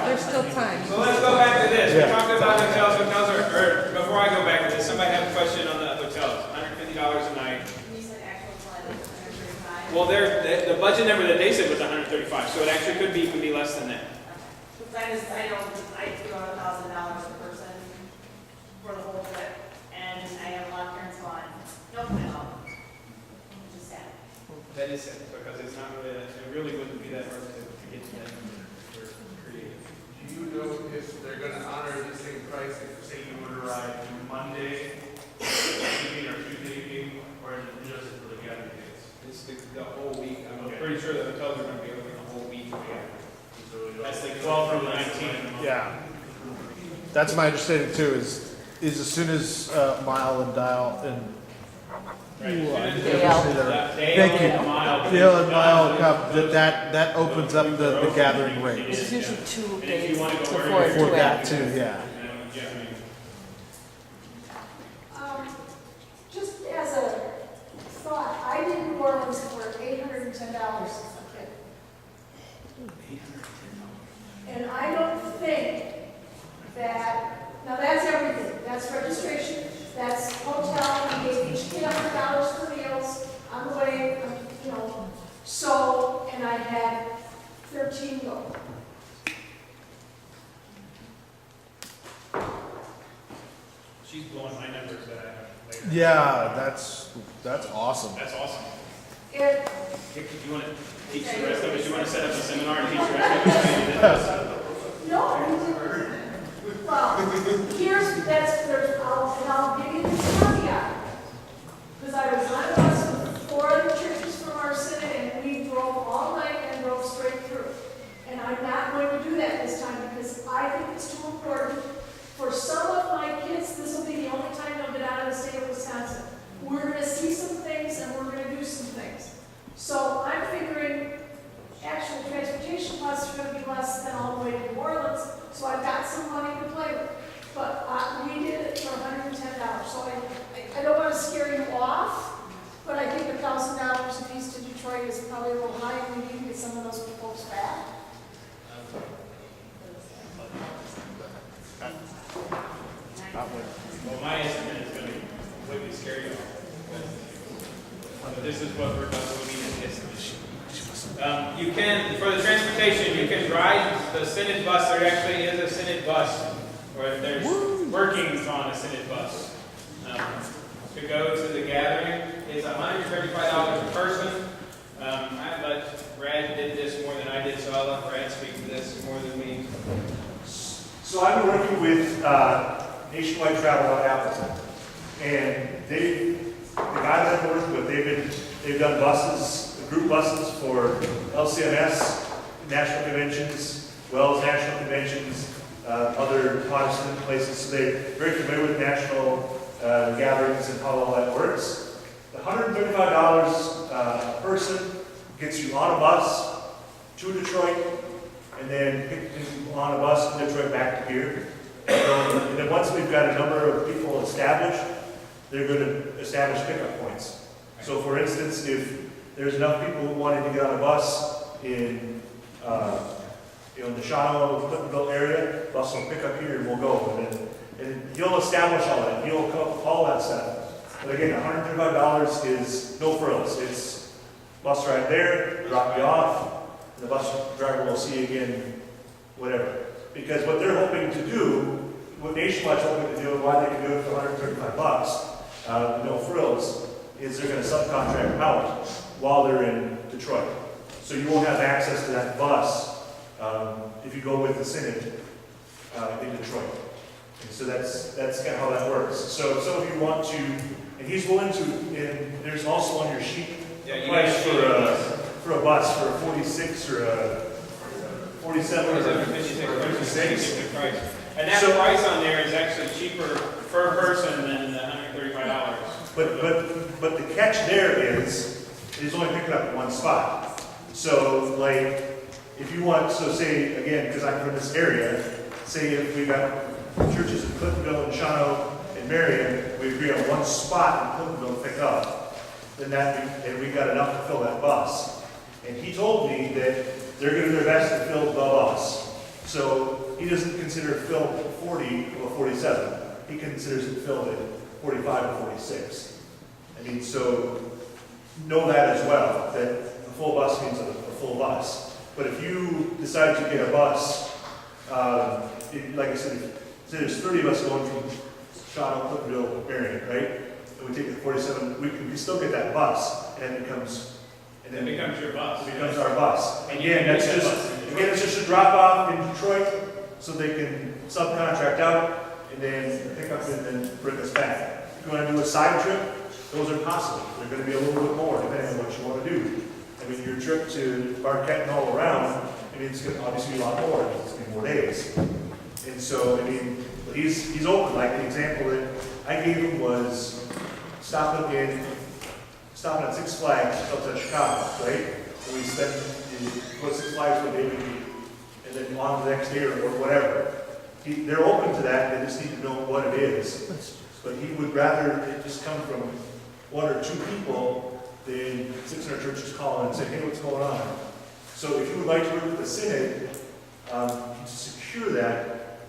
There's still time. So let's go back to this. Yeah. We talked about hotels. Hotels are, before I go back to this, somebody have a question on the hotels. $150 a night. You said actual flood is 135. Well, the budget number that they said was 135, so it actually could be even be less than that. Because I threw out $1,000 per person for the whole trip, and I have a lot of parents going, nope, I don't. Just sad. That is sad, because it's not really, it really wouldn't be that hard to get to that number for creative. Do you know if they're gonna honor the same price if, say, you would arrive Monday evening or Tuesday evening, or is it just sure the hotels are going to be open the whole week. That's like 12 through 19. Yeah. That's my understanding too, is as soon as Mile and Dial and Right. Ooh, I didn't Dale. see that. Dale Thank you. and Mile. Dale and Mile come, that opens up the gathering rate. It's usually 2 And if days you want to go before earlier, For 2 that after. too, yeah. Just as a thought, I did New Orleans for $810 as a kid. And I don't think that, now that's everything, that's registration, that's hotel, we gave each kid $100 for meals on the way, so, and I had 13 go. She's blowing my numbers that I have later. Yeah, that's awesome. That's awesome. It, Here, do you want to teach the rest of us? You want to set up a seminar and teach the rest of us? no, we didn't. Well, I'll give you this caveat. Because I was on a bus with 4 other churches from our synod, and we drove all night and drove straight through. And I'm not going to do that this time because I think it's too important. For some of my kids, this will be the only time they'll get out of the state of Wisconsin. We're going to see some things and we're going to do some things. So I'm figuring actual transportation costs are going to be less than all the way to New Orleans, so I've got some money to play with. But we did it for $110, so I don't want to scare you off, but I think $1,000 a piece to Detroit is probably a little high, and we can get some of those folks back. Well, my estimate is going to completely scare you off. But this is what we're going to need in this. You can, for the transportation, you can ride the Synod bus. There actually is a Synod bus, or there's workings on a Synod bus. To go to the gathering is $135 a person. I let Brad did this more than I did, so I'll let Brad speak to this more than me. So I've been working with Nationwide Travel out of Appleton, and the guys I've been working with, they've done buses, group buses for LCMS, national conventions, Wells national conventions, other Protestant places. So they're very familiar with national gatherings and how all that works. The $135 a person gets you on a bus to Detroit, and then pick you on a bus from Detroit back to here. And then once we've got a number of people established, they're going to establish pickup points. So for instance, if there's enough people who wanted to get on a bus in the Shawano, Clintonville area, bus will pick up here and we'll go. And he'll establish all that. He'll cover all that stuff. But again, $135 is no frills. It's bus ride there, drop you off, and the bus driver will see you again, whatever. Because what they're hoping to do, what Nationwide's hoping to do, and why they can do it for $135, no frills, is they're going to subcontract out while they're in Detroit. So you won't have access to that bus if you go with the Synod in Detroit. And so that's kind of how that works. So if some of you want to, and he's willing to, and there's also on your sheet a price for a bus for a 46 or a 47 or a 56. And that price on there is actually cheaper per person than the $135. But the catch there is, he's only picking up one spot. So like, if you want, so say again, because I'm from this area, say if we got churches in Clintonville and Shawano and Marion, we agree on one spot in Clintonville to pick up, then and we got enough to fill that bus. And he told me that they're going to do their best to fill the bus. So he doesn't consider it filled at 40 or 47. He considers it filled at 45 or 46. I mean, so know that as well, that a full bus means a full bus. But if you decide to get a bus, like I said, say there's 30 of us going from Shawano, Clintonville, Marion, right? And we take the 47, we can still get that bus, and it becomes your bus. It becomes our bus. And again, it's just a drop off in Detroit, so they can subcontract out and then pick up and then bring us back. If you want to do a side trip, those are possible. They're going to be a little bit more depending on what you want to do. I mean, your trip to Marquette and all around, I mean, it's gonna obviously be a lot more, it's gonna be more days. And so, I mean, he's open, like the example that I gave him was stopping at Six Flags outside Chicago, right? And we spent, put Six Flags for a day and then on to the next day or whatever. They're open to that, they just need to know what it is. But he would rather it just come from one or two people than 600 churches calling and saying, hey, what's going on? So if you would like to work with the Synod to secure that,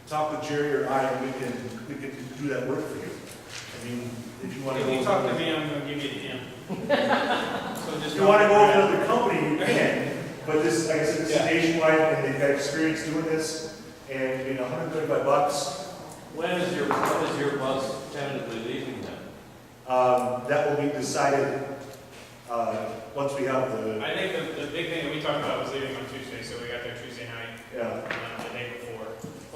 talk with Jerry or I, and we can do that work for you. I mean, if you want to If go you talk over- to me, I'm going to give you to him. So if just you want to go with another company, you can. But this, like I said, this is Yeah. nationwide, and they've got experience doing this, and I mean, $135. When is your bus tentatively leaving then? That will be decided once we have the. I think the big thing that we talked about was leaving on Tuesday, so we got there Tuesday night, Yeah. the day before.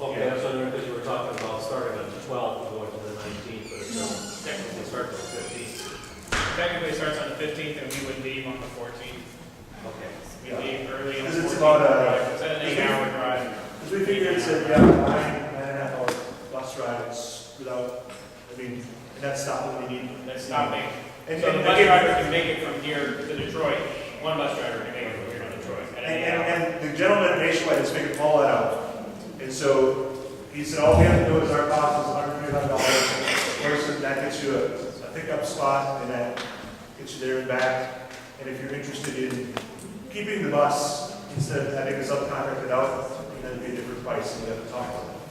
Okay, that's what, because you were talking about starting on the 12th and going to the 19th, but it doesn't technically start on the 15th. Technically, it starts on the 15th, and we would leave on the 14th. Okay. We leave early on the 14th. Because it's about It's an 8-hour drive. Because we figured it's a 9.5 hour bus ride. It's without, I mean, and that's stopping when you need. That's stopping. And, So the and, bus again, driver can make it from here to Detroit. One bus driver can make it from here to Detroit at any hour. and the gentleman at Nationwide has figured all that out. And so he said, all we have to do is our cost is $135. Person, that gets you a pickup spot, and that gets you there and back. And if you're interested in keeping the bus instead of having it subcontracted out, then it'd be a different price, and you have to talk about it.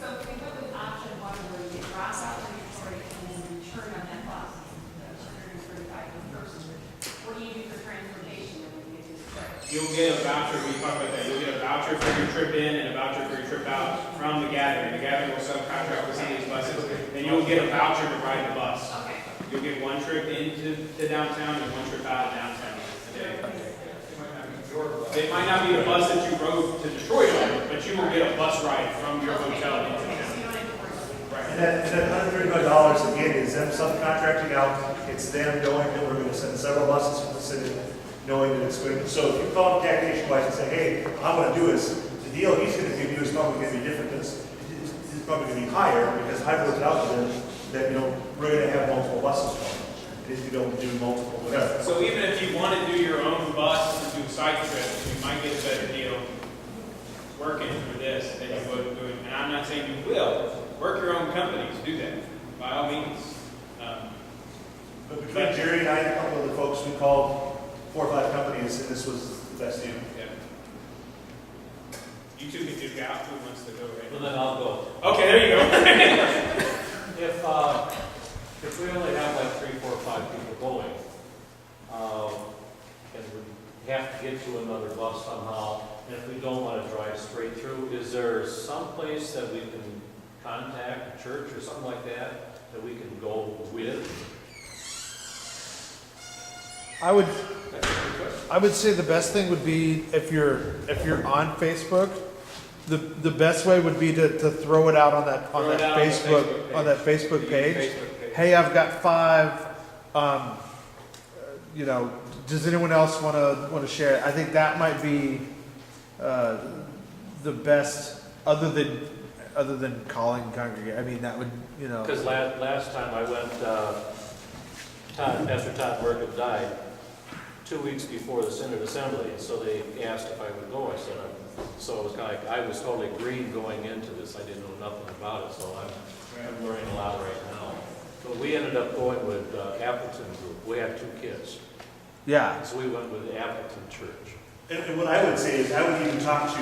So if we put the option one where you drop out of Detroit and then return on that bus, the 135 per person, what do you do for transportation when you get to Detroit? You'll get a voucher, we talked about that, you'll get a voucher for your trip in and a voucher for your trip out from the gathering. The gathering will subcontract with some of these buses, and you'll get a voucher to ride the bus. Okay. You'll get one trip into downtown and one trip out of downtown a day. It might not be the bus that you rode to Detroit on, but you will get a bus ride from your hotel into town. And that $135 again is them subcontracting out. It's them knowing that we're going to send several buses from the city, knowing that it's going to. So if you call Cat Nationwide and say, hey, what I'm going to do is the deal he's going to give you is probably going to be different. It's probably going to be higher because I've worked out with them that we're going to have multiple buses going. If you don't do multiple, whatever. So even if you want to do your own bus and do side trips, you might get a better deal working for this than you would doing. And I'm not saying you will. Work your own companies, do that, by all means. But between Jerry and I and a couple of the folks, we called 4 or 5 companies, and this was the best deal. Yeah. You two can do out. Who wants to go, right? Well, then I'll go. Okay, there you go. If we only have like 3, 4, 5 people going, and we have to get to another bus somehow, and if we don't want to drive straight through, is there some place that we can contact, a church or something like that, that we can go with? I would say the best thing would be if you're on Facebook, the best way would be to throw it out on that Facebook page. Hey, I've got 5. Does anyone else want to share it? I think that might be the best, other than calling congregation. I mean, that would Because last time I went, Pastor Todd Merkin died 2 weeks before the Synod Assembly, and so they asked if I would go. I said, so it was kind of like I was totally green going into this. I didn't know nothing about it, so I'm learning a lot right now. So we ended up going with Appleton Group. We had 2 kids. Yeah. So we went with Appleton Church. And what I would say is I would even talk to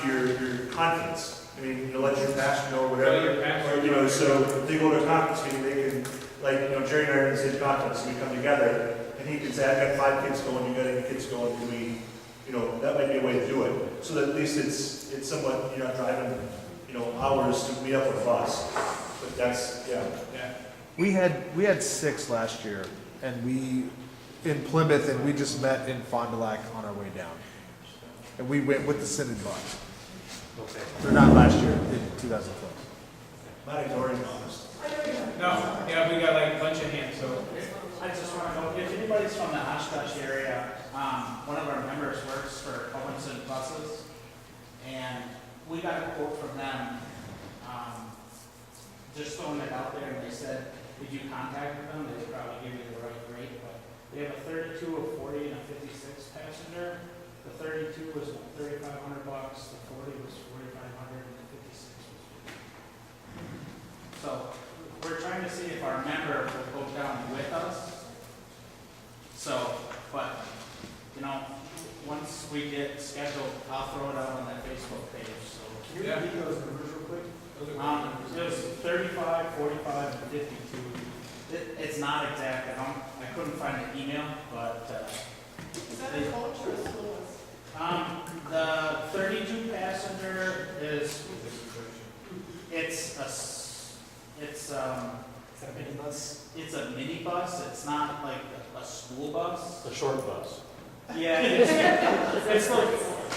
your conference. I mean, let your pastor know whatever. So if they go to a conference meeting, they can, Jerry and I are in the same conference, and we come together, and he can say, I've got 5 kids going, you got any kids going, can we, that might be a way to do it. So that at least it's somewhat, you're not driving, hours to meet up with a bus. But that's, yeah. We had 6 last year, and we in Plymouth, and we just met in Fond du Lac on our way down, and we went with the Synod bus. Okay. Or not last year, in 2012. Not ignoring honest. No, yeah, we got like a bunch of hands, so. I just want to know, if anybody's from the Oshkosh area, one of our members works for Owens Buses, and we got a quote from them, just throwing it out there, and they said, if you contacted them, they would probably give you the right rate, but they have a 32, a 40, and a 56 passenger. The 32 was $3,500, the 40 was $4,500, and the 56 was $4,500. So we're trying to see if our member will go down with us. So, but, you know, once we get scheduled, I'll throw it out on that Facebook page, so. Can you repeat those numbers real quick? It was 35, 45, and 52. It's not exact, I couldn't find the email, but, Is that a coach or a school bus? the 32 passenger is, it's a minibus? It's a minibus, it's not like a school bus. A short bus. Yeah, it's like,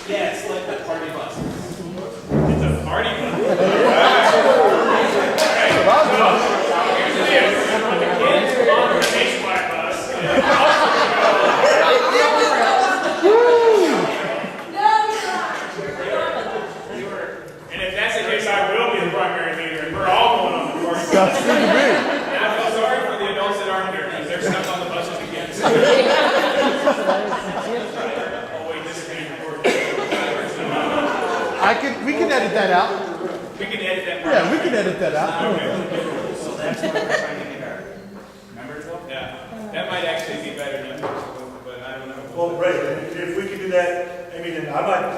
yeah, it's like a party bus. It's a party bus. Nationwide bus. And if that's the case, I will be the primary leader, and we're all going on the board. Sounds good to me. And I feel sorry for the adults that aren't here, because they're stuck on the buses again. Oh, wait, this is being recorded. We can edit that out. We can edit that part. Yeah, we can edit that out. Okay. So that's what we're trying to get our members of. Yeah, that might actually be better than but I don't know. Well, right, if we could do that, I mean, and I'm not,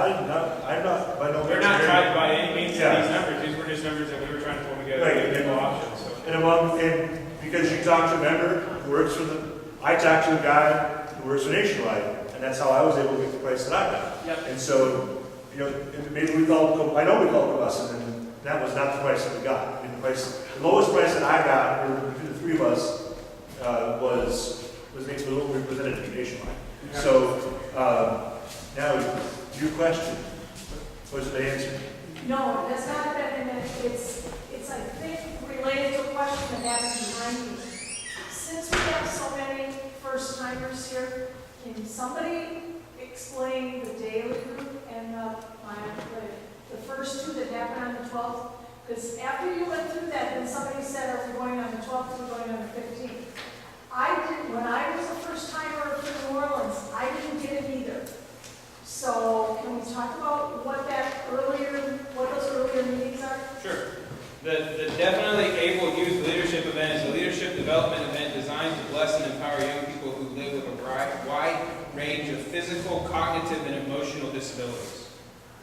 by no means. We're not tied by any means to Yeah. these numbers. These were just numbers that we were trying to pull together. Right. To give people options. So. And because you talk to a member who works for I talked to a guy who works for Nationwide, and that's how I was able to get the price that I got. Yep. And so, you know, and maybe we called, I know we called Combustion, and that was not the price that we got. I mean, the lowest price that I got, or between the three of us, was what we presented to Nationwide. Okay. So, now, your question, was the answer? No, that's not that, and it's I think related to a question that happened behind me. Since we have so many first timers here, can somebody explain the daily group and the first two that happened on the 12th? Because after you went through that, then somebody said, are we going on the 12th or going on the 15th? When I was a first timer for New Orleans, I didn't get it either. So can we talk about what those earlier meetings are? Sure. The Definitely Able Youth Leadership Event is a leadership development event designed to bless and empower young people who live with a wide range of physical, cognitive, and emotional disabilities,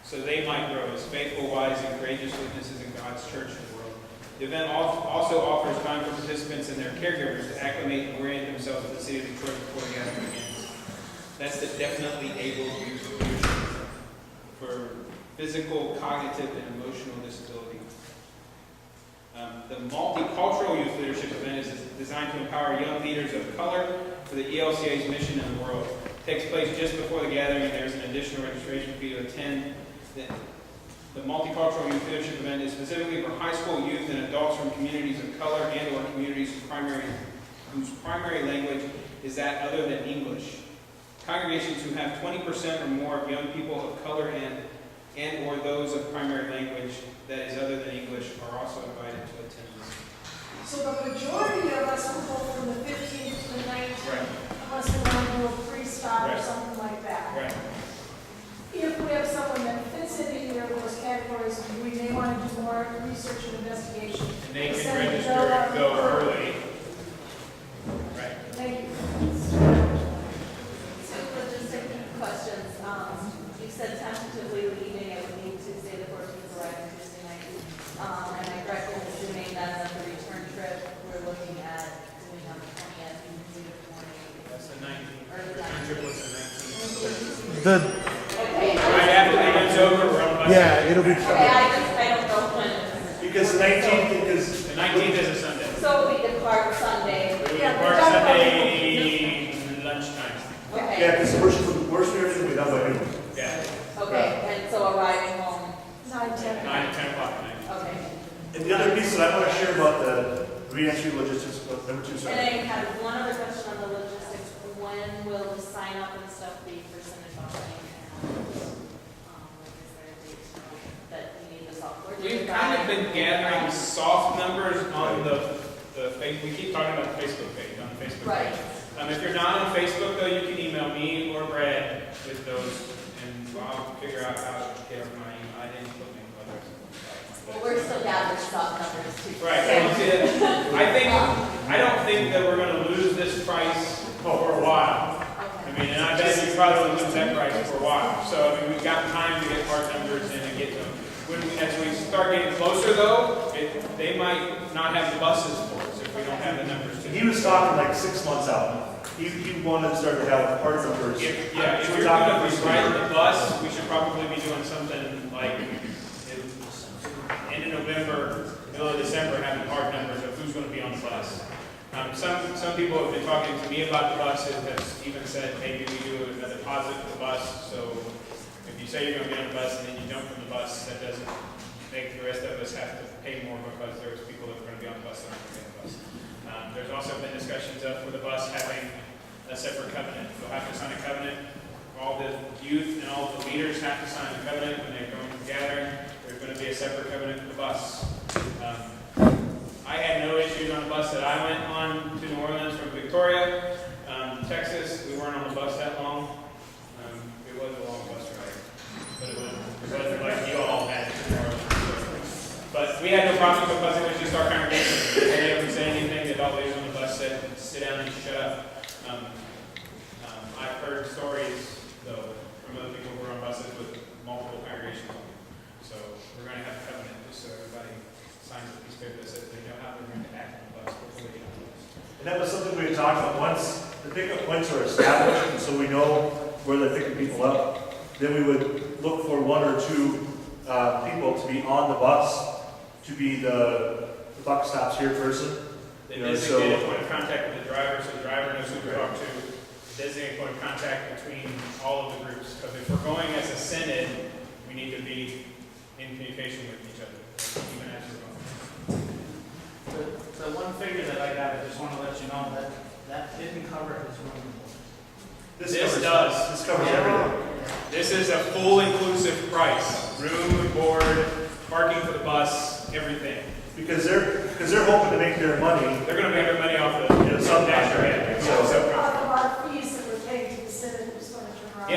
so they might grow as faithful, wise, and courageous witnesses in God's church and world. The event also offers time for participants and their caregivers to acclimate and orient themselves to the city of Detroit before the gathering begins. That's the Definitely Able Youth Leadership for physical, cognitive, and emotional disability. The Multicultural Youth Leadership event is designed to empower young leaders of color for the ELCA's mission in the world. It takes place just before the gathering, and there's an additional registration fee to attend. The Multicultural Youth Leadership event is specifically for high school youth and adults from communities of color and/or communities whose primary language is that other than English. Congregations who have 20% or more of young people of color and or those of primary language that is other than English are also invited to attend this. So the majority of us will go from the 15th to the 19th, Right. unless we want to do a freestyle or Right. something like that. Right. If we have someone that fits into either of those categories, we may want to do more research and investigation. And they can Send it register to and go our- early. Right. Thank you. Two logistic questions. You said tentatively leaving, it would be Tuesday the 14th, arriving Tuesday night. Am I correct in assuming that the return trip we're looking at doing on the 20th, That's the 19th. Or the Return trip was the 19th. Okay. Right after the event's over, we're on the bus. Yeah, it'll be. Okay, I don't know when. Because the 19th is a Sunday. So we depart Sunday. We depart Sunday lunchtime. Okay. Yeah, because the worst everything will be done by noon. Yeah. Okay, and so arriving home. 9, 10. 9 to 10 o'clock at night. Okay. And the other piece that I want to share about the re-entry logistics, number two, And sorry. I had one other question on the logistics. stuff be for Synod busing and, like, is there a date that we need this all? We've kind of been gathering soft numbers on the we keep talking about the Facebook page, on the Facebook Right. page. If you're not on Facebook though, you can email me or Brad with those, and I'll figure out how to get my email. I didn't put my email address. Well, we're still gathering soft numbers too. Right. I don't think that we're going to lose this price for a while. I mean, and I bet you probably won't lose that price for a while. So I mean, we've got time to get part numbers in and get them. As we start getting closer, though, they might not have the buses for us if we don't have the numbers. He was talking like 6 months out. He wanted to start to have part numbers. If you're going to be riding the bus, we should probably be doing something like end of November, middle of December, having hard numbers of who's going to be on the bus. Some people have been talking to me about the bus and have even said maybe we do a deposit for the bus. So if you say you're going to be on the bus and then you jump from the bus, that doesn't make the rest of us have to pay more because there's people that are going to be on the bus that aren't going to be on the bus. There's also been discussions of for the bus having a separate covenant. They'll have to sign a covenant. All the youth and all the leaders have to sign a covenant when they're going to the gathering. There's going to be a separate covenant for the bus. I had no issues on the bus that I went on to New Orleans from Victoria, Texas. We weren't on the bus that long. It was a long bus ride, but it wasn't like you all had to New Orleans. But we had no problem because it was just our congregation. They didn't say anything. The adult leaders on the bus said, "Sit down and shut up." I've heard stories though from other people who are on buses with multiple congregations. So we're going to have a covenant just so everybody signs a piece of paper that says they know how they're going to act on the bus before they get on the bus. And that was something we had talked about. Once the pickup points are established, and so we know where they're picking people up, then we would look for 1 or 2 people to be on the bus, to be the buck stops here person. They designate a point of contact with the driver, so the driver knows who to talk to. Designate a point of contact between all of the groups. Because if we're going as a synod, we need to be in communication with each other, even as we're going. The one figure that I got, I just want to let you know that didn't cover his room. This does. This covers everything. This is a full inclusive price. Room, board, parking for the bus, everything. Because they're hoping to make their money. They're going to make their money off the subcontract. Our fees that we're paying to the Synod who's going to turn around.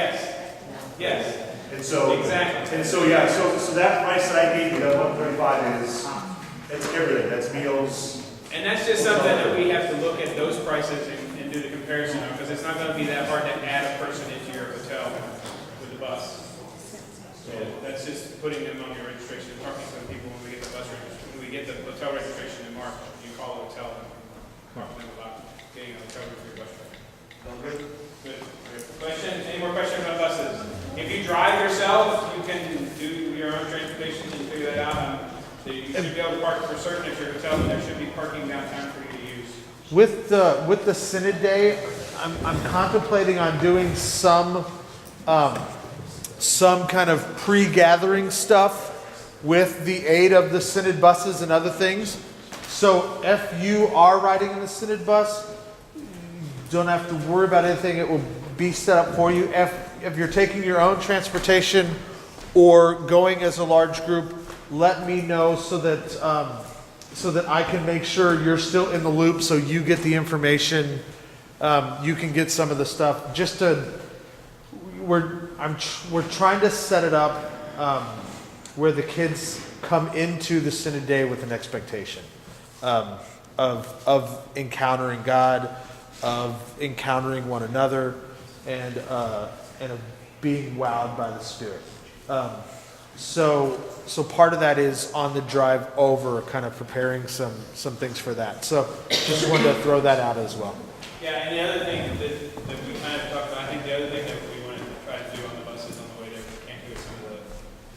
Yes. And so exactly. And so yeah, so that price that I gave you, that 135 it's everything. That's meals. And that's just something that we have to look at those prices and do the comparison of, because it's not going to be that hard to add a person into your hotel with the bus. So that's just putting them on your registration, talking to the people when we get the bus registration, when we get the hotel registration in March. You call a hotel and talk to them about getting a hotel for your bus driver. Good. Questions? Any more questions about buses? If you drive yourself, you can do your own transportation and figure that out. So you should be able to park for certain at your hotel, and there should be parking downtown for you to use. With the Synod Day, I'm contemplating on doing some kind of pre-gathering stuff with the aid of the Synod buses and other things. So if you are riding in the Synod bus, you don't have to worry about anything. It will be set up for you. If you're taking your own transportation or going as a large group, let me know so that I can make sure you're still in the loop, so you get the information. You can get some of the stuff. We're trying to set it up where the kids come into the Synod Day with an expectation of encountering God, of encountering one another, and of being wowed by the Spirit. So part of that is on the drive over, kind of preparing some things for that. So just wanted to throw that out as well. Yeah, and the other thing that we kind of talked about, I think the other thing that we wanted to try to do on the buses on the way there, we can't do some of the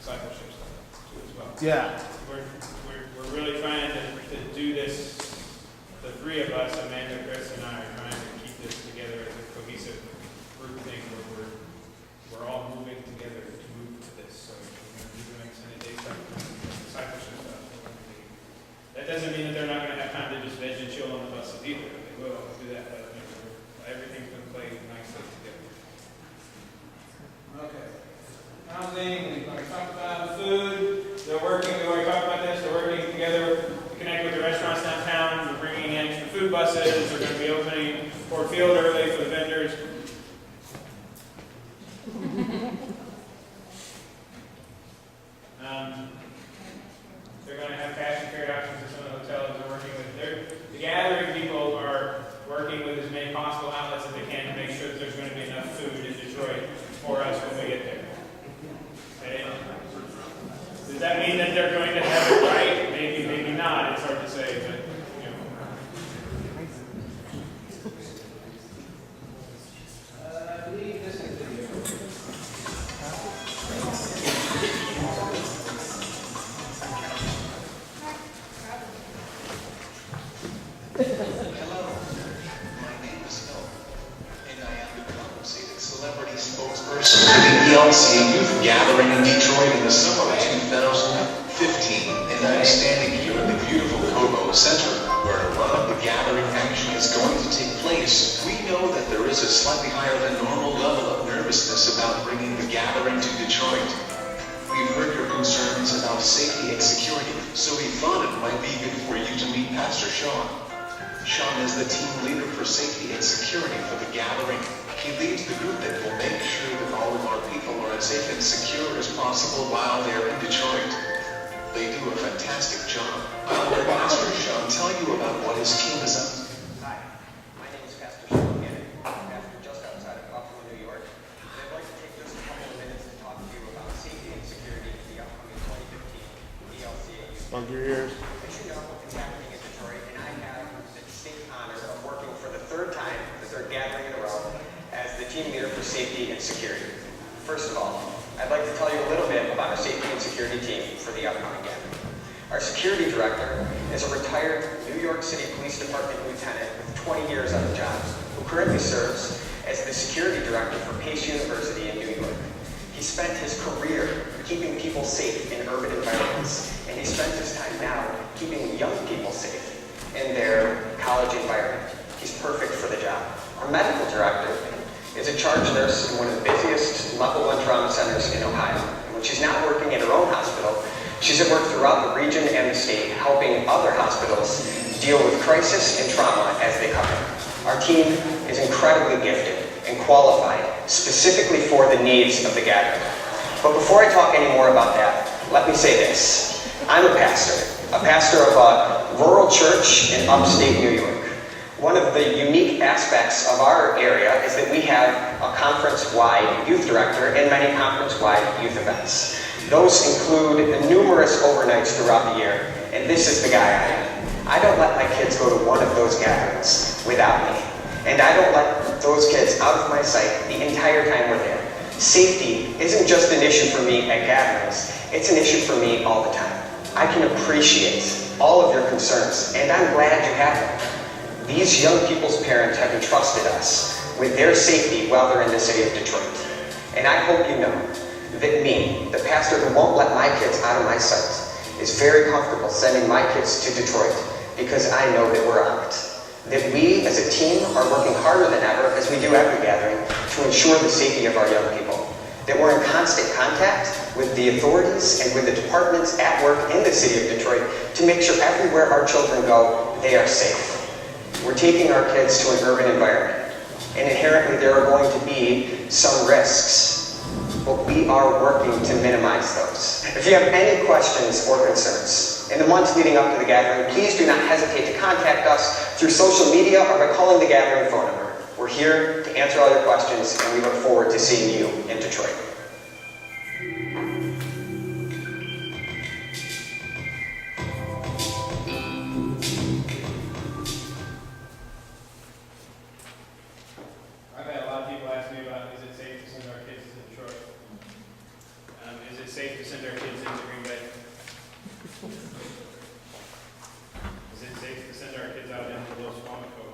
discipleship stuff too as well. Yeah. We're really trying to do this, the three of us, Amanda, Chris, and I are trying to keep this together as a cohesive group thing where we're all moving together to move to this. So we're going to be doing Synod Day stuff, discipleship stuff. That doesn't mean that they're not going to have time to just veg and chill on the buses either. They will do that, but everything's going to play nicely together. Detroit for us when we get there. Okay? Does that mean that they're going to have it right? Maybe, maybe not. It's hard to say, but you know. I believe this is video. Celebrity spokesperson for the ELCA Youth Gathering in Detroit in the summer of 2015. And I'm standing here in the beautiful Kobo Center, where a lot of the gathering action is going to take place. We know that there is a slightly higher than normal level of nervousness about bringing the gathering to Detroit. We've heard your concerns about safety and security, so we thought it might be good for you to meet Pastor Sean. Sean is the team leader for safety and security for the gathering. He leads the group that will make sure that all of our people are as safe and secure as possible while they're in Detroit. They do a fantastic job. I'll let Pastor Sean tell you about what his team is up to. Hi, my name is Pastor Sean Gannon. I'm pastor just outside of Buffalo, New York. And I'd like to take just a couple of minutes to talk to you about safety and security for the upcoming 2015 ELCA. Plug your ears. As you know, it's happening in Detroit, and I have the distinct honor of working for the third gathering in a row, as the team leader for safety and security. First of all, I'd like to tell you a little bit about our safety and security team for the upcoming gathering. Our security director is a retired New York City Police Department lieutenant with 20 years on the job, who currently serves as the security director for Pace University in New York. He spent his career keeping people safe in urban environments, and he spent his time now keeping young people safe in their college environment. He's perfect for the job. Our medical director is a charge nurse in one of the busiest level 1 trauma centers in Ohio. And when she's not working at her own hospital, she's at work throughout the region and the state, helping other hospitals deal with crisis and trauma as they come in. Our team is incredibly gifted and qualified specifically for the needs of the gathering. But before I talk any more about that, let me say this. I'm a pastor of a rural church in upstate New York. One of the unique aspects of our area is that we have a conference-wide youth director and many conference-wide youth events. Those include numerous overnights throughout the year, and this is the guy I am. I don't let my kids go to one of those gatherings without me, and I don't let those kids out of my sight the entire time we're there. Safety isn't just an issue for me at gatherings, it's an issue for me all the time. I can appreciate all of your concerns, and I'm glad you have them. These young people's parents have entrusted us with their safety while they're in the city of Detroit. And I hope you know that me, the pastor who won't let my kids out of my sight, is very comfortable sending my kids to Detroit because I know that we're on it. That we as a team are working harder than ever, as we do every gathering, to ensure the safety of our young people. That we're in constant contact with the authorities and with the departments at work in the city of Detroit to make sure everywhere our children go, they are safe. We're taking our kids to an urban environment, and inherently there are going to be some risks, but we are working to minimize those. If you have any questions or concerns in the months leading up to the gathering, please do not hesitate to contact us through social media or by calling the gathering phone number. We're here to answer all your questions, and we look forward to seeing you in Detroit. I've had a lot of people ask me about, is it safe to send our kids to Detroit? Is it safe to send our kids into Green Bay? Is it safe to send our kids out into Los Guanaco?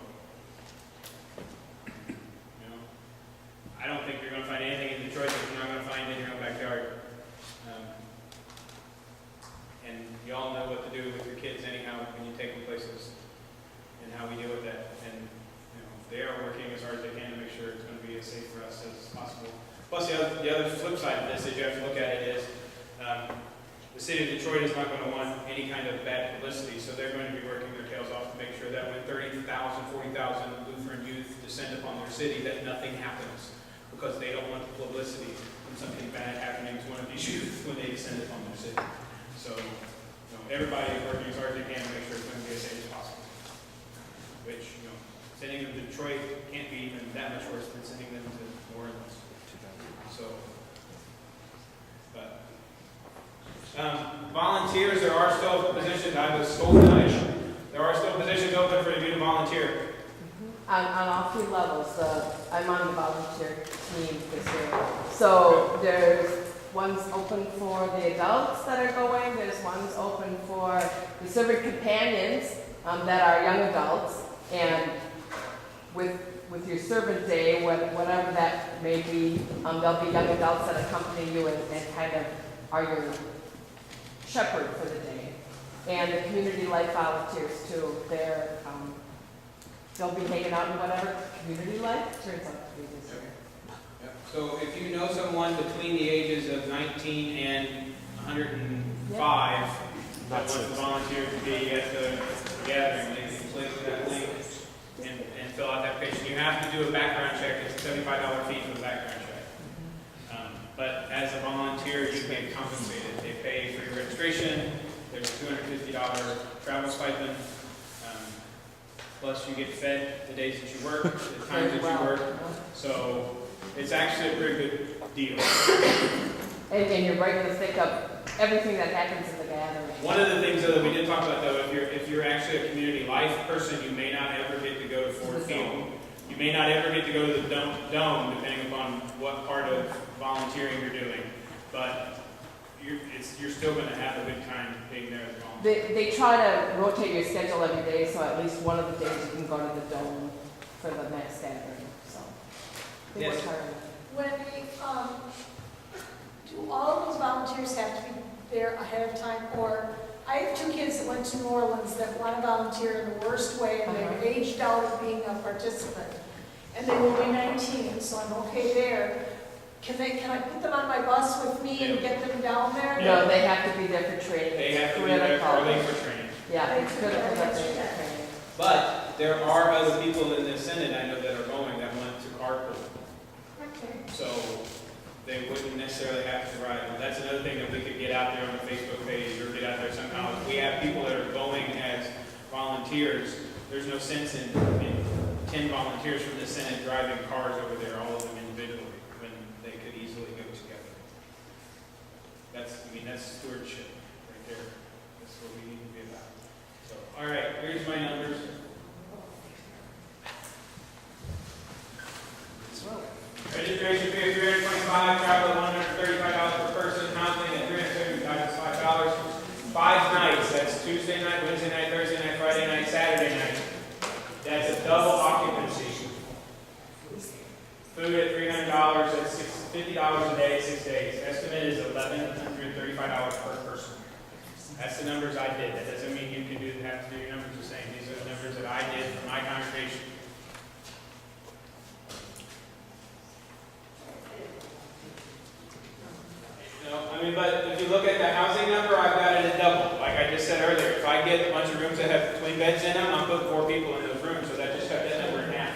You know, I don't think you're going to find anything in Detroit that you're not going to find in your own backyard. And you all know what to do with your kids anyhow when you take them places and how we deal with that. And they are working as hard as they can to make sure it's going to be as safe for us as possible. Plus, the other flip side of this is you have to look at it is the city of Detroit is not going to want any kind of bad publicity, so they're going to be working their tails off to make sure that when 30,000, 40,000 Lutheran youth descend upon their city, that nothing happens, because they don't want the publicity from something bad happening to one of these youth when they descend upon their city. So, everybody is working as hard as they can to make sure it's going to be as safe as possible. Which, sending them to Detroit can't be even that much worse than sending them to New Orleans. Volunteers, there are still positions, I was told tonight, there are still positions open for you to volunteer. On all three levels, I'm on the volunteer team this year. So there's one's open for the adults that are going, there's one's open for the servant companions that are young adults, and with your servant day, whatever that may be, there'll be young adults that accompany you and kind of are your shepherd for the day. And the community life volunteers too, they'll be hanging out in whatever community life turns out to be this year. So if you know someone between the ages of 19 and 105 that wants to volunteer to be at the gathering, they can click that link and fill out that application. You have to do a background check. It's a $75 fee for the background check. But as a volunteer, you get compensated. They pay for your registration. There's a $250 travel stipend. Plus you get fed the days that you work, the times that you work. So it's actually a pretty good deal. And you're right in the thick of everything that happens in the gathering. One of the things though that we did talk about though, if you're actually a community life person, you may not ever get to go to Ford Field. You may not ever get to go to the dome, depending upon what part of volunteering you're doing. But you're still going to have a good time being there as a volunteer. They try to rotate your schedule every day, so at least one of the days you can go to the dome for the mass gathering. So they work hard on that. Wendy, do all of those volunteers have to be there ahead of time? Or I have two kids that went to New Orleans that want to volunteer in the worst way, and they're aged out of being a participant. And they will be 19, so I'm okay there. Can I put them on my bus with me and get them down there? No, they have to be there for training. They have to be there early for training. Yeah, it's critical that they get training. But there are other people in the Synod I know that are going that want to carpool. Okay. So they wouldn't necessarily have to ride. Well, that's another thing that we could get out there on the Facebook page or get out there somehow. If we have people that are going as volunteers, there's no sense in 10 volunteers from the Synod driving cars over there, all of them individually, when they could easily go together. That's stewardship right there. That's what we need to be about. So, all right, here's my numbers. Registration fee of $325, travel $135 per person, counseling at $375, $5. 5 nights, that's Tuesday night, Wednesday night, Thursday night, Friday night, Saturday night. That's a double occupancy. Food at $300, that's $50 a day, 6 days. Estimate is $1,135 per person. That's the numbers I did. That doesn't mean you can have to do your numbers the same. These are the numbers that I did for my congregation. But if you look at the housing number, I've got it at double. Like I just said earlier, if I get a bunch of rooms that have twin beds in them, I'll put 4 people in those rooms, so that just cut that number in half.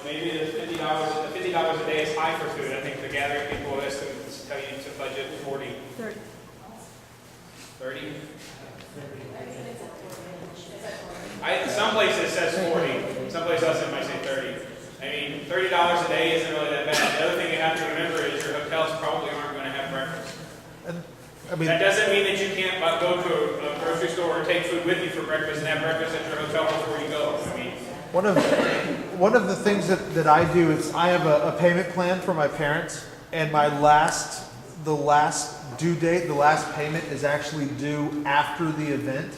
Maybe the $50 a day is high for food. I think the gathering people estimates tell you to budget 40. 30. 30? Some places it says 40. Some places else it might say 30. I mean, $30 a day isn't really that bad. The other thing you have to remember is your hotels probably aren't going to have breakfast. That doesn't mean that you can't go to a grocery store or take food with you for breakfast and have breakfast at your hotel before you go. One of the things that I do is I have a payment plan for my parents, and the last due date, the last payment is actually due after the event.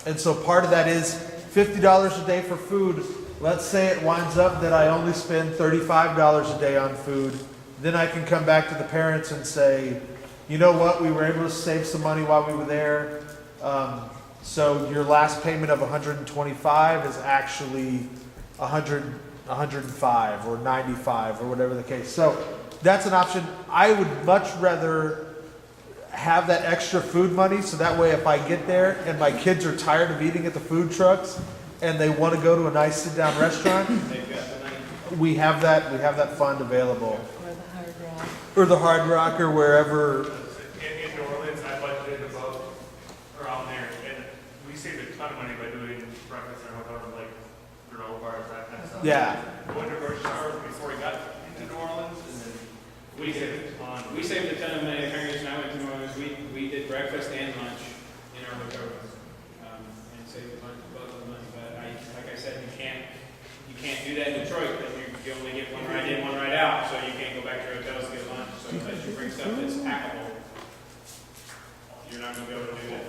And so part of that is $50 a day for food. Let's say it winds up that I only spend $35 a day on food. Then I can come back to the parents and say, you know what, we were able to save some money while we were there. So your last payment of $125 is actually $105 or $95 or whatever the case. So that's an option. I would much rather have that extra food money, so that way if I get there and my kids are tired of eating at the food trucks and they want to go to a nice sit-down restaurant, we have that fund available. Or the Hard Rock or wherever. In New Orleans, I budgeted about around there, and we saved a ton of money by doing breakfast in our hotel room, like granola bars, that kind of stuff. Yeah. Going to grocery stores before we got into New Orleans, and then We saved a ton of money. The congregation I went to New Orleans, we did breakfast and lunch in our hotel room, and saved a bunch of money. But like I said, you can't do that in Detroit because you only get one ride in, one ride out, so you can't go back to your hotels to get lunch. So unless you bring stuff that's packable, you're not going to be able to do that.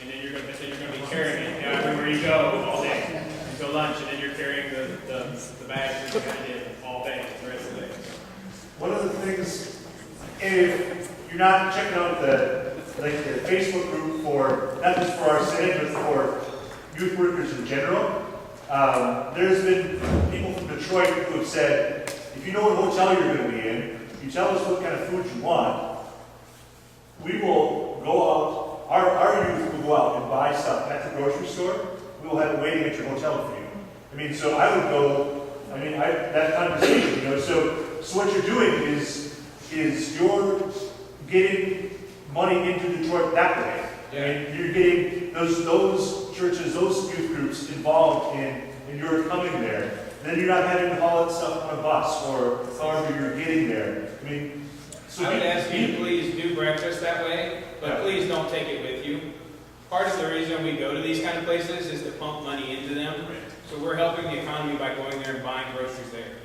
And then you're going to be carrying it everywhere you go all day until lunch, and then you're carrying the bags that you kind of did all day, the rest of the day. One of the things, if you're not checking out the Facebook group for, not just for our Synod, but for youth workers in general, there's been people from Detroit who have said, if you know what hotel you're going to be in, you tell us what kind of food you want, we will go out, our youth will go out and buy stuff at the grocery store. We will have it waiting at your hotel for you. I mean, so I would go, that conversation, so what you're doing is you're getting money into Detroit that way. Yeah. I mean, you're getting those churches, those youth groups involved and you're coming there. And then you're not having to haul that stuff on a bus or however you're getting there. I mean, so I would ask you to please do breakfast that way, but please don't take it with you. Part of the reason we go to these kind of places is to pump money into them. So we're helping the economy by going there and buying groceries there.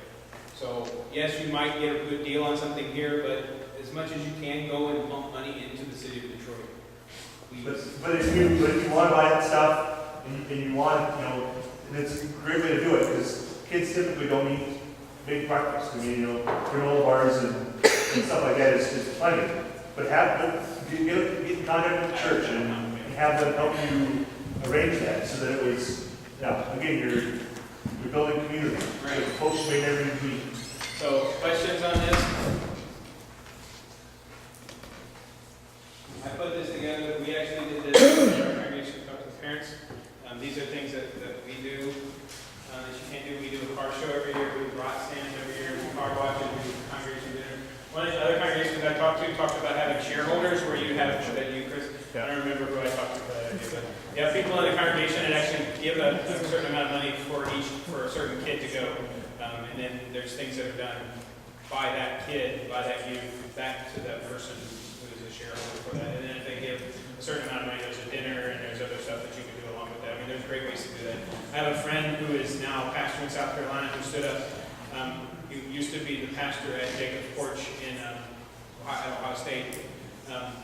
So yes, you might get a good deal on something here, but as much as you can, go and pump money into the city of Detroit. Please. But if you want to buy that stuff and you want, and it's a great way to do it because kids typically don't eat big breakfast. I mean, granola bars and stuff like that is plenty. But get in contact with the church and have them help you arrange that so that it was, again, you're building community. Right. Folks may never meet. So, questions on this? I put this together. We actually did this in our congregation, talk to the parents. These are things that we do that you can't do. We do a car show every year. We do rot stands every year. We do car watches. We do congregation dinner. One of the other congregations I talked about having shareholders where you have, Chris, I don't remember who I talked to for that idea, but you have people in the congregation that actually give a certain amount of money for a certain kid to go. And then there's things that are done by that kid, by that youth, back to that person who is a shareholder for that. And then if they give a certain amount of money, there's a dinner and there's other stuff that you can do along with that. I mean, there's great ways to do that. I have a friend who is now pastor in South Carolina who stood up. He used to be the pastor at Jacob's Porch in Ohio State.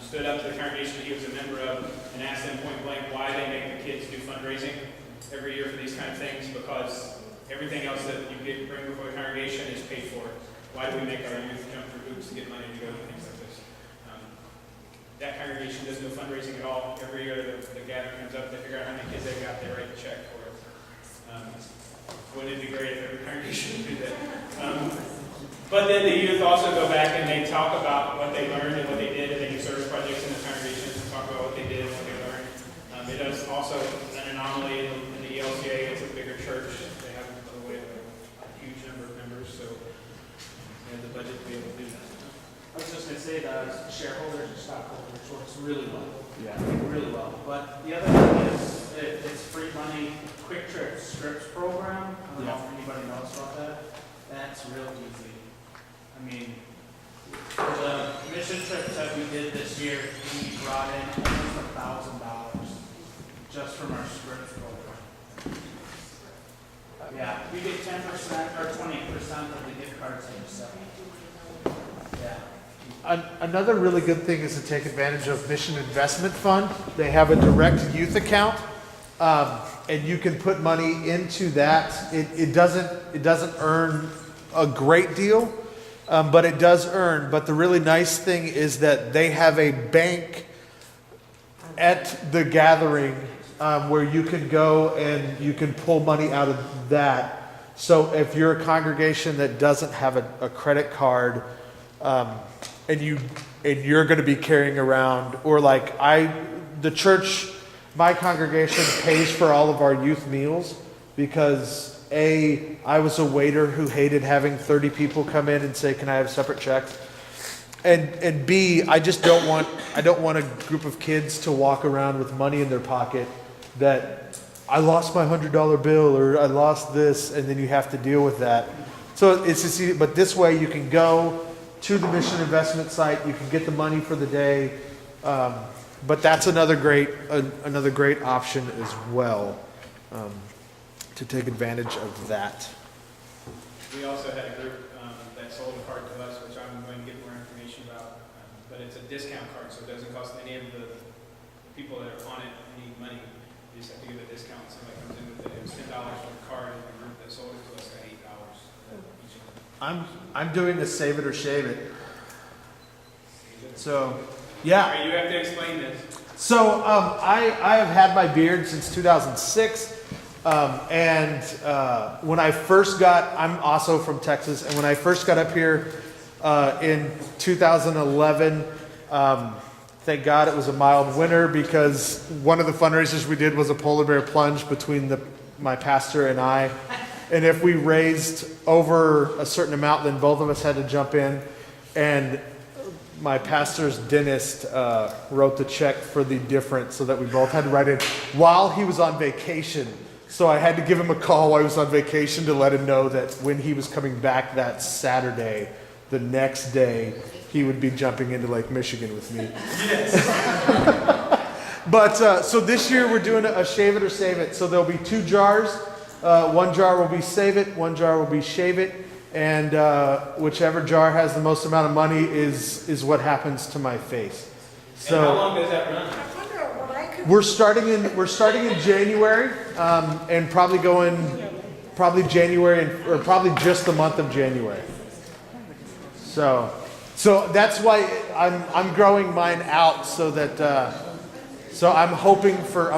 Stood up to the congregation that he was a member of and asked them point blank why they make the kids do fundraising every year for these kind of things, because everything else that you bring before the congregation is paid for. Why do we make our youth jump through hoops to get money to go to things like this? That congregation does no fundraising at all. Every year the gathering comes up, they figure out how many kids they've got, they write the check for it. Wouldn't it be great if every congregation would do that? But then the youth also go back and they talk about what they learned and what they did, and they do service projects in the congregations and talk about what they did and what they learned. It does also an anomaly in the ELCA. It's a bigger church. They have a huge number of members, so they have the budget to be able to do that. I was just going to say that shareholders and stockholders works really well. Yeah. Really well. But the other thing is it's free money, quick trip scripts program. I don't know if anybody knows about that. That's real easy. I mean, the mission trips that we did this year, we brought in almost $1,000 just from our scripts program. Yeah, we get 10% or 20% of the gift cards that you sell. Yeah. Another really good thing is to take advantage of Mission Investment Fund. They have a direct youth account, and you can put money into that. It doesn't earn a great deal, but it does earn. But the really nice thing is that they have a bank at the gathering where you can go and you can pull money out of that. So if you're a congregation that doesn't have a credit card, and you're going to be carrying around, or like the church, my congregation pays for all of our youth meals because I was a waiter who hated having 30 people come in and say, "Can I have separate checks?" And B, I don't want a group of kids to walk around with money in their pocket that I lost my $100 bill or I lost this, and then you have to deal with that. So it's just easy, but this way you can go to the mission investment site. You can get the money for the day. But that's another great option as well, to take advantage of that. We also had a group that sold a card to us, which I'm going to get more information about. But it's a discount card, so it doesn't cost any of the people that are on it any money. You just have to give a discount. Somebody comes in with it. It was $10 for the card, and the group that sold it to us got $8. I'm doing the save it or shave it. So, yeah. All right, you have to explain this. So I have had my beard since 2006. And when I first got, I'm also from Texas, and when I first got up here in 2011, thank God it was a mild winter, because one of the fundraisers we did was a polar bear plunge between my pastor and I. And if we raised over a certain amount, then both of us had to jump in. And my pastor's dentist wrote the check for the difference, so that we both had to write in while he was on vacation. So I had to give him a call while he was on vacation to let him know that when he was coming back that Saturday, the next day, he would be jumping into Lake Michigan with me. Yes. But so this year we're doing a shave it or save it. So there'll be 2 jars. One jar will be save it, one jar will be shave it. And whichever jar has the most amount of money is what happens to my face. So and how long does that run? We're starting in January, and probably January, or probably just the month of January. So that's why I'm growing mine out, so that so I'm hoping for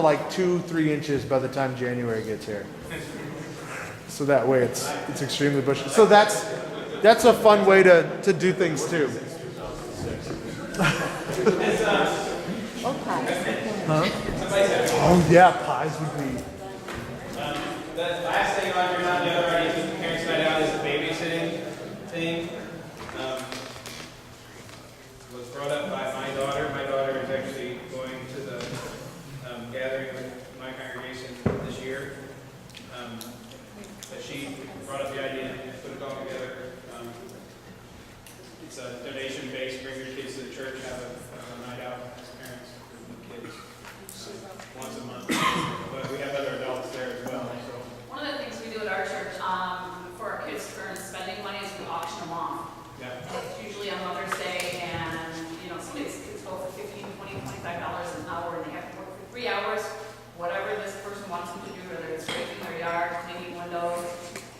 like 2-3 inches by the time January gets here. So that way it's extremely bushy. So that's a fun way to do things too. Huh? Oh yeah, pies would be. The last thing on your not the other idea is the parents' night out is the babysitting thing. Was brought up by my daughter. My daughter is actually going to the gathering with my congregation this year. But she brought up the idea and put it all together. It's a donation-based. Bring your kids to the church, have a night out as parents with kids. Once a month, but we have other adults there as well. So One of the things we do at our church for our kids to earn spending money is we auction them off. yeah. It's usually on Mother's Day, and some of these kids go for $15, $20, $25 an hour, and they have to work for 3 hours. Whatever this person wants them to do, whether it's raking their yard, cleaning windows,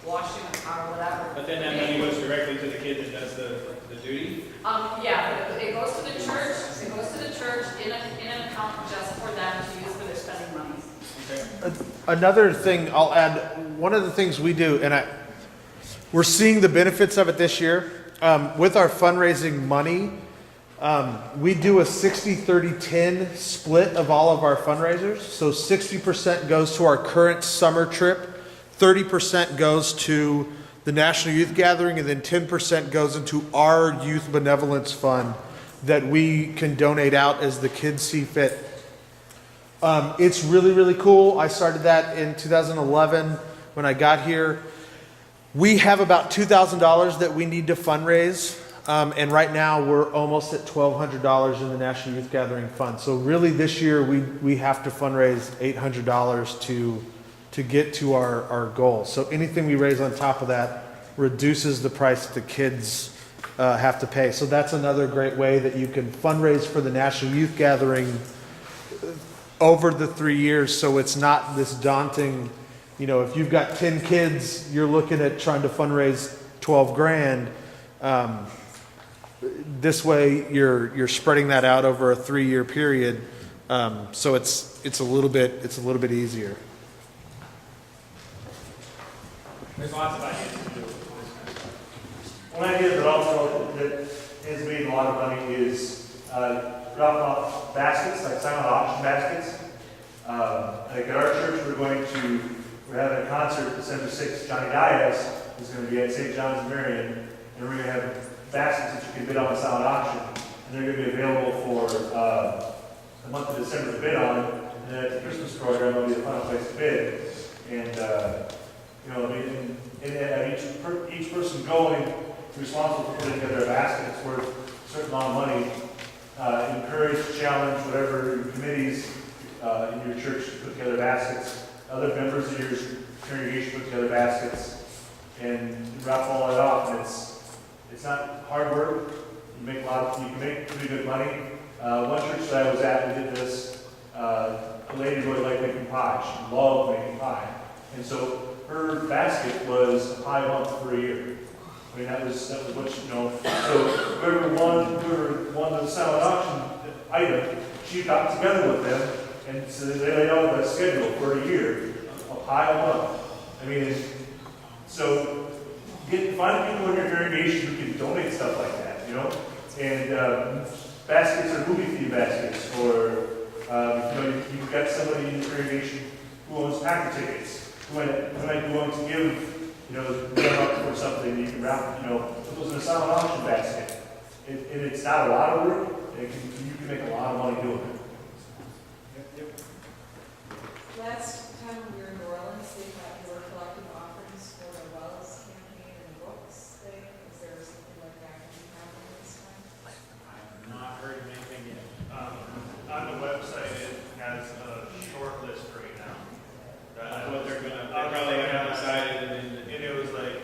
washing a car, whatever. But then that money goes directly to the kid that does the duty. Yeah, but it goes to the church. It goes to the church in an account just for them to use for their spending money. Okay. Another thing I'll add, one of the things we do, and we're seeing the benefits of it this year, with our fundraising money, we do a 60-30-10 split of all of our fundraisers. So 60% goes to our current summer trip, 30% goes to the National Youth Gathering, and then 10% goes into our Youth Benevolence Fund that we can donate out as the kids see fit. It's really, really cool. I started that in 2011 when I got here. We have about $2,000 that we need to fundraise. And right now we're almost at $1,200 in the National Youth Gathering Fund. So really this year we have to fundraise $800 to get to our goal. So anything we raise on top of that reduces the price that the kids have to pay. So that's another great way that you can fundraise for the National Youth Gathering over the 3 years, so it's not this daunting, if you've got 10 kids, you're looking at trying to fundraise 12 grand. This way you're spreading that out over a 3-year period. So it's a little bit easier. There's lots of ideas to do. One idea that also that has made a lot of money is drop off baskets, like silent auction baskets. Like at our church, we're having a concert December 6th. Johnny Diaz is going to be at St. John's in Marion, and we're going to have baskets that you can bid on a silent auction, and they're going to be available for the month of December to bid on. And then at the Christmas program, it'll be the final place to bid. And each person going responsible for putting together a basket that's worth a certain amount of money. Encourage, challenge, whatever your committees in your church to put together baskets. Other members of your congregation put together baskets, and wrap all that off. And it's not hard work. You make you can make pretty good money. One church that I was at, we did this. A lady really liked making pie. She loved making pie, and so her basket was a pie month for a year. I mean, that was what So whoever won the silent auction item, she got together with them, and so they laid out the schedule for a year, a pie a month. I mean, so find people in your congregation who can donate stuff like that, and baskets or movie theme baskets, or you've got somebody in your congregation who owns packer tickets, who might be willing to give them up for something. You can wrap, put those in a silent auction basket. And it's not a lot of work. You can make a lot of money doing it. Last time we were in New Orleans, they thought you were collecting offerings for the Wells campaign and books thing. Is there something like that going to be happening this time? I have not heard of anything yet. On the website, it has a short list right now. What they're probably gonna decide, and it was like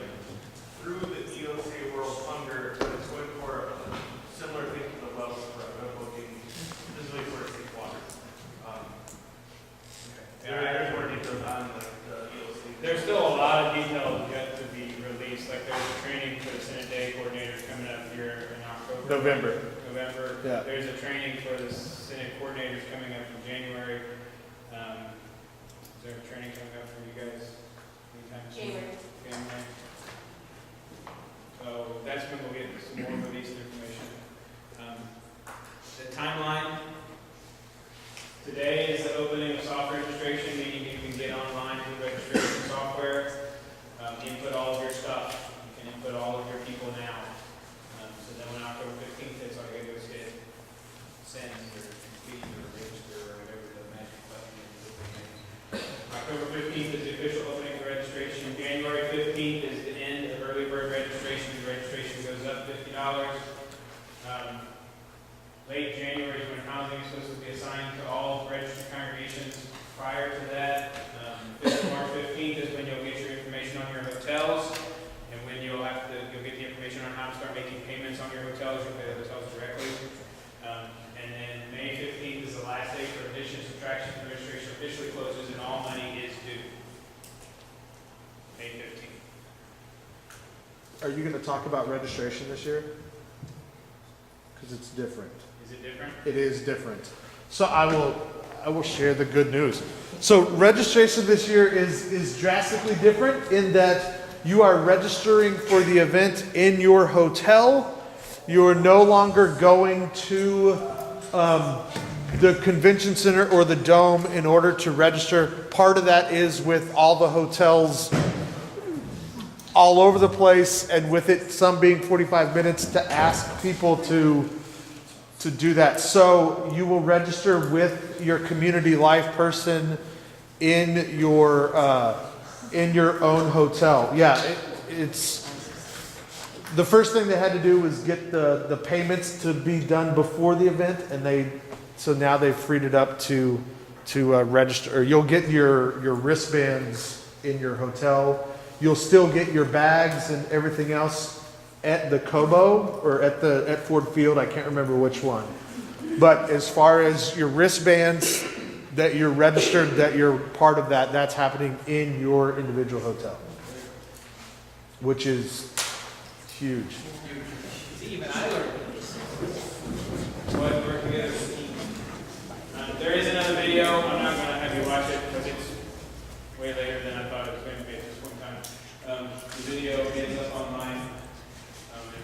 through the ELCA World Hunger, but it's going for a similar thing to the Wells for booking, specifically for safe water. There's more details on the ELCA. There's still a lot of details yet to be released. Like there's a training for the Synod Day coordinators coming up here in October. November. Yeah. There's a training for the Synod coordinators coming up in January. Is there a training coming up for you guys anytime soon? January. So that's when we'll get some more released information. The timeline. Today is the opening of soft registration, meaning you can get online to the registration software, input all of your stuff. You can input all of your people now. So then when October 15th hits, all you gotta do is hit send or complete or register or whatever the magic button is. October 15th is the official opening of registration. January 15th is the end of early bird registration. The registration goes up $50. Late January is when housing is supposed to be assigned to all registered congregations. Prior to that, March 15th is when you'll get your information on your hotels, and when you'll get the information on how to start making payments on your hotels. You'll pay the hotels directly. And then May 15th is the last day for additions, subtractions, and registration officially closes, and all money is due. May 15th. Are you going to talk about registration this year? Because it's different. Is it different? It is different. So I will share the good news. So registration this year is drastically different in that you are registering for the event in your hotel. You are no longer going to the convention center or the dome in order to register. Part of that is with all the hotels all over the place, and with it some being 45 minutes, to ask people to do that. So you will register with your community life person in your own hotel. Yeah, it's the first thing they had to do was get the payments to be done before the event, and so now they've freed it up to register. You'll get your wristbands in your hotel. You'll still get your bags and everything else at the Cobo or at Ford Field. I can't remember which one. But as far as your wristbands, that you're registered, that you're part of that, that's happening in your individual hotel, which is huge. Even I learned what work together as a team. There is another video. I'm not going to have you watch it because it's way later than I thought it was going to be at this point in time. The video is up online.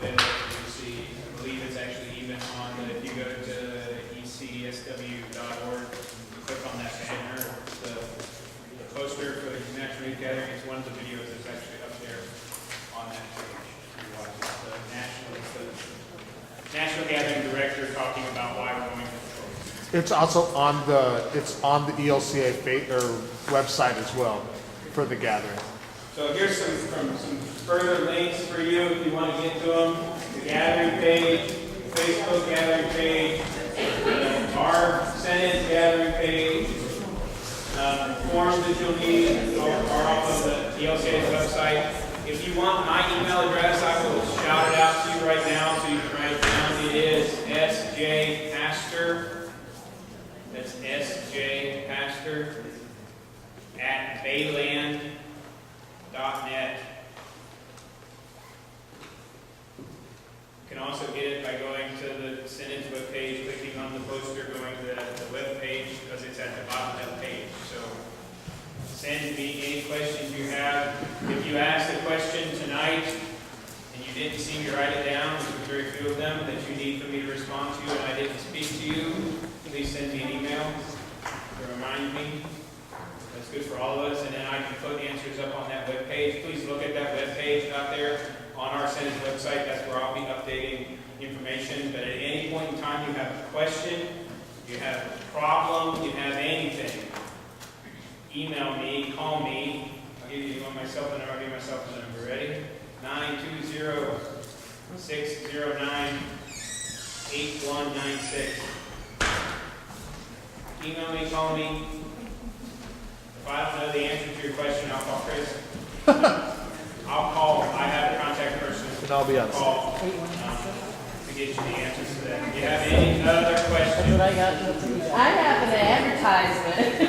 Available to see. I believe it's actually even on if you go to ECSW.org, click on that banner, the poster for the National Youth Gathering. It's one of the videos that's actually up there on that page. You watch the National Gathering Director talking about why we're going to Detroit. It's also on the ELCA website as well for the gathering. So here's some further links for you if you want to get to them. The gathering page, the Facebook gathering page, our Synod gathering page, forms that you'll need are off of the ELCA's website. If you want my email address, I will shout it out to you right now so you can write it down. It is sjpastor. That's sjpastor at bayland.net. You can also get it by going to the Synod's webpage, clicking on the poster, going to the webpage because it's at the bottom of the page. So send me any questions you have. If you asked a question tonight and you didn't see me write it down, which was very few of them, that you need for me to respond to and I didn't speak to you, please send me an email to remind me. That's good for all of us, and then I can put answers up on that webpage. Please look at that webpage out there on our Synod's website. That's where I'll be updating information. But at any point in time you have a question, you have a problem, you have anything, email me, call me. I'll give you my cell phone number. I'll give you my cell phone number. Ready? 920-609-8196. Email me, call me. If I don't know the answer to your question, I'll call Chris. I'll call. I have a contact person. And I'll be on the call to get you the answers to that. Do you have any other questions? I have an advertisement.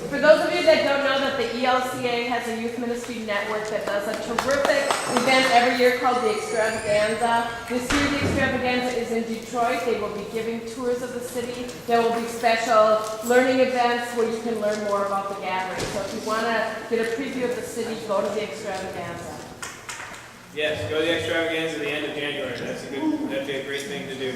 For those of you that don't know that the ELCA has a youth ministry network that does a terrific event every year called the Extravaganza. This year the Extravaganza is in Detroit. They will be giving tours of the city. There will be special learning events where you can learn more about the gathering. So if you want to get a preview of the city, go to the Extravaganza. Yes, go to the Extravaganza at the end of January. That'd be a great thing to do.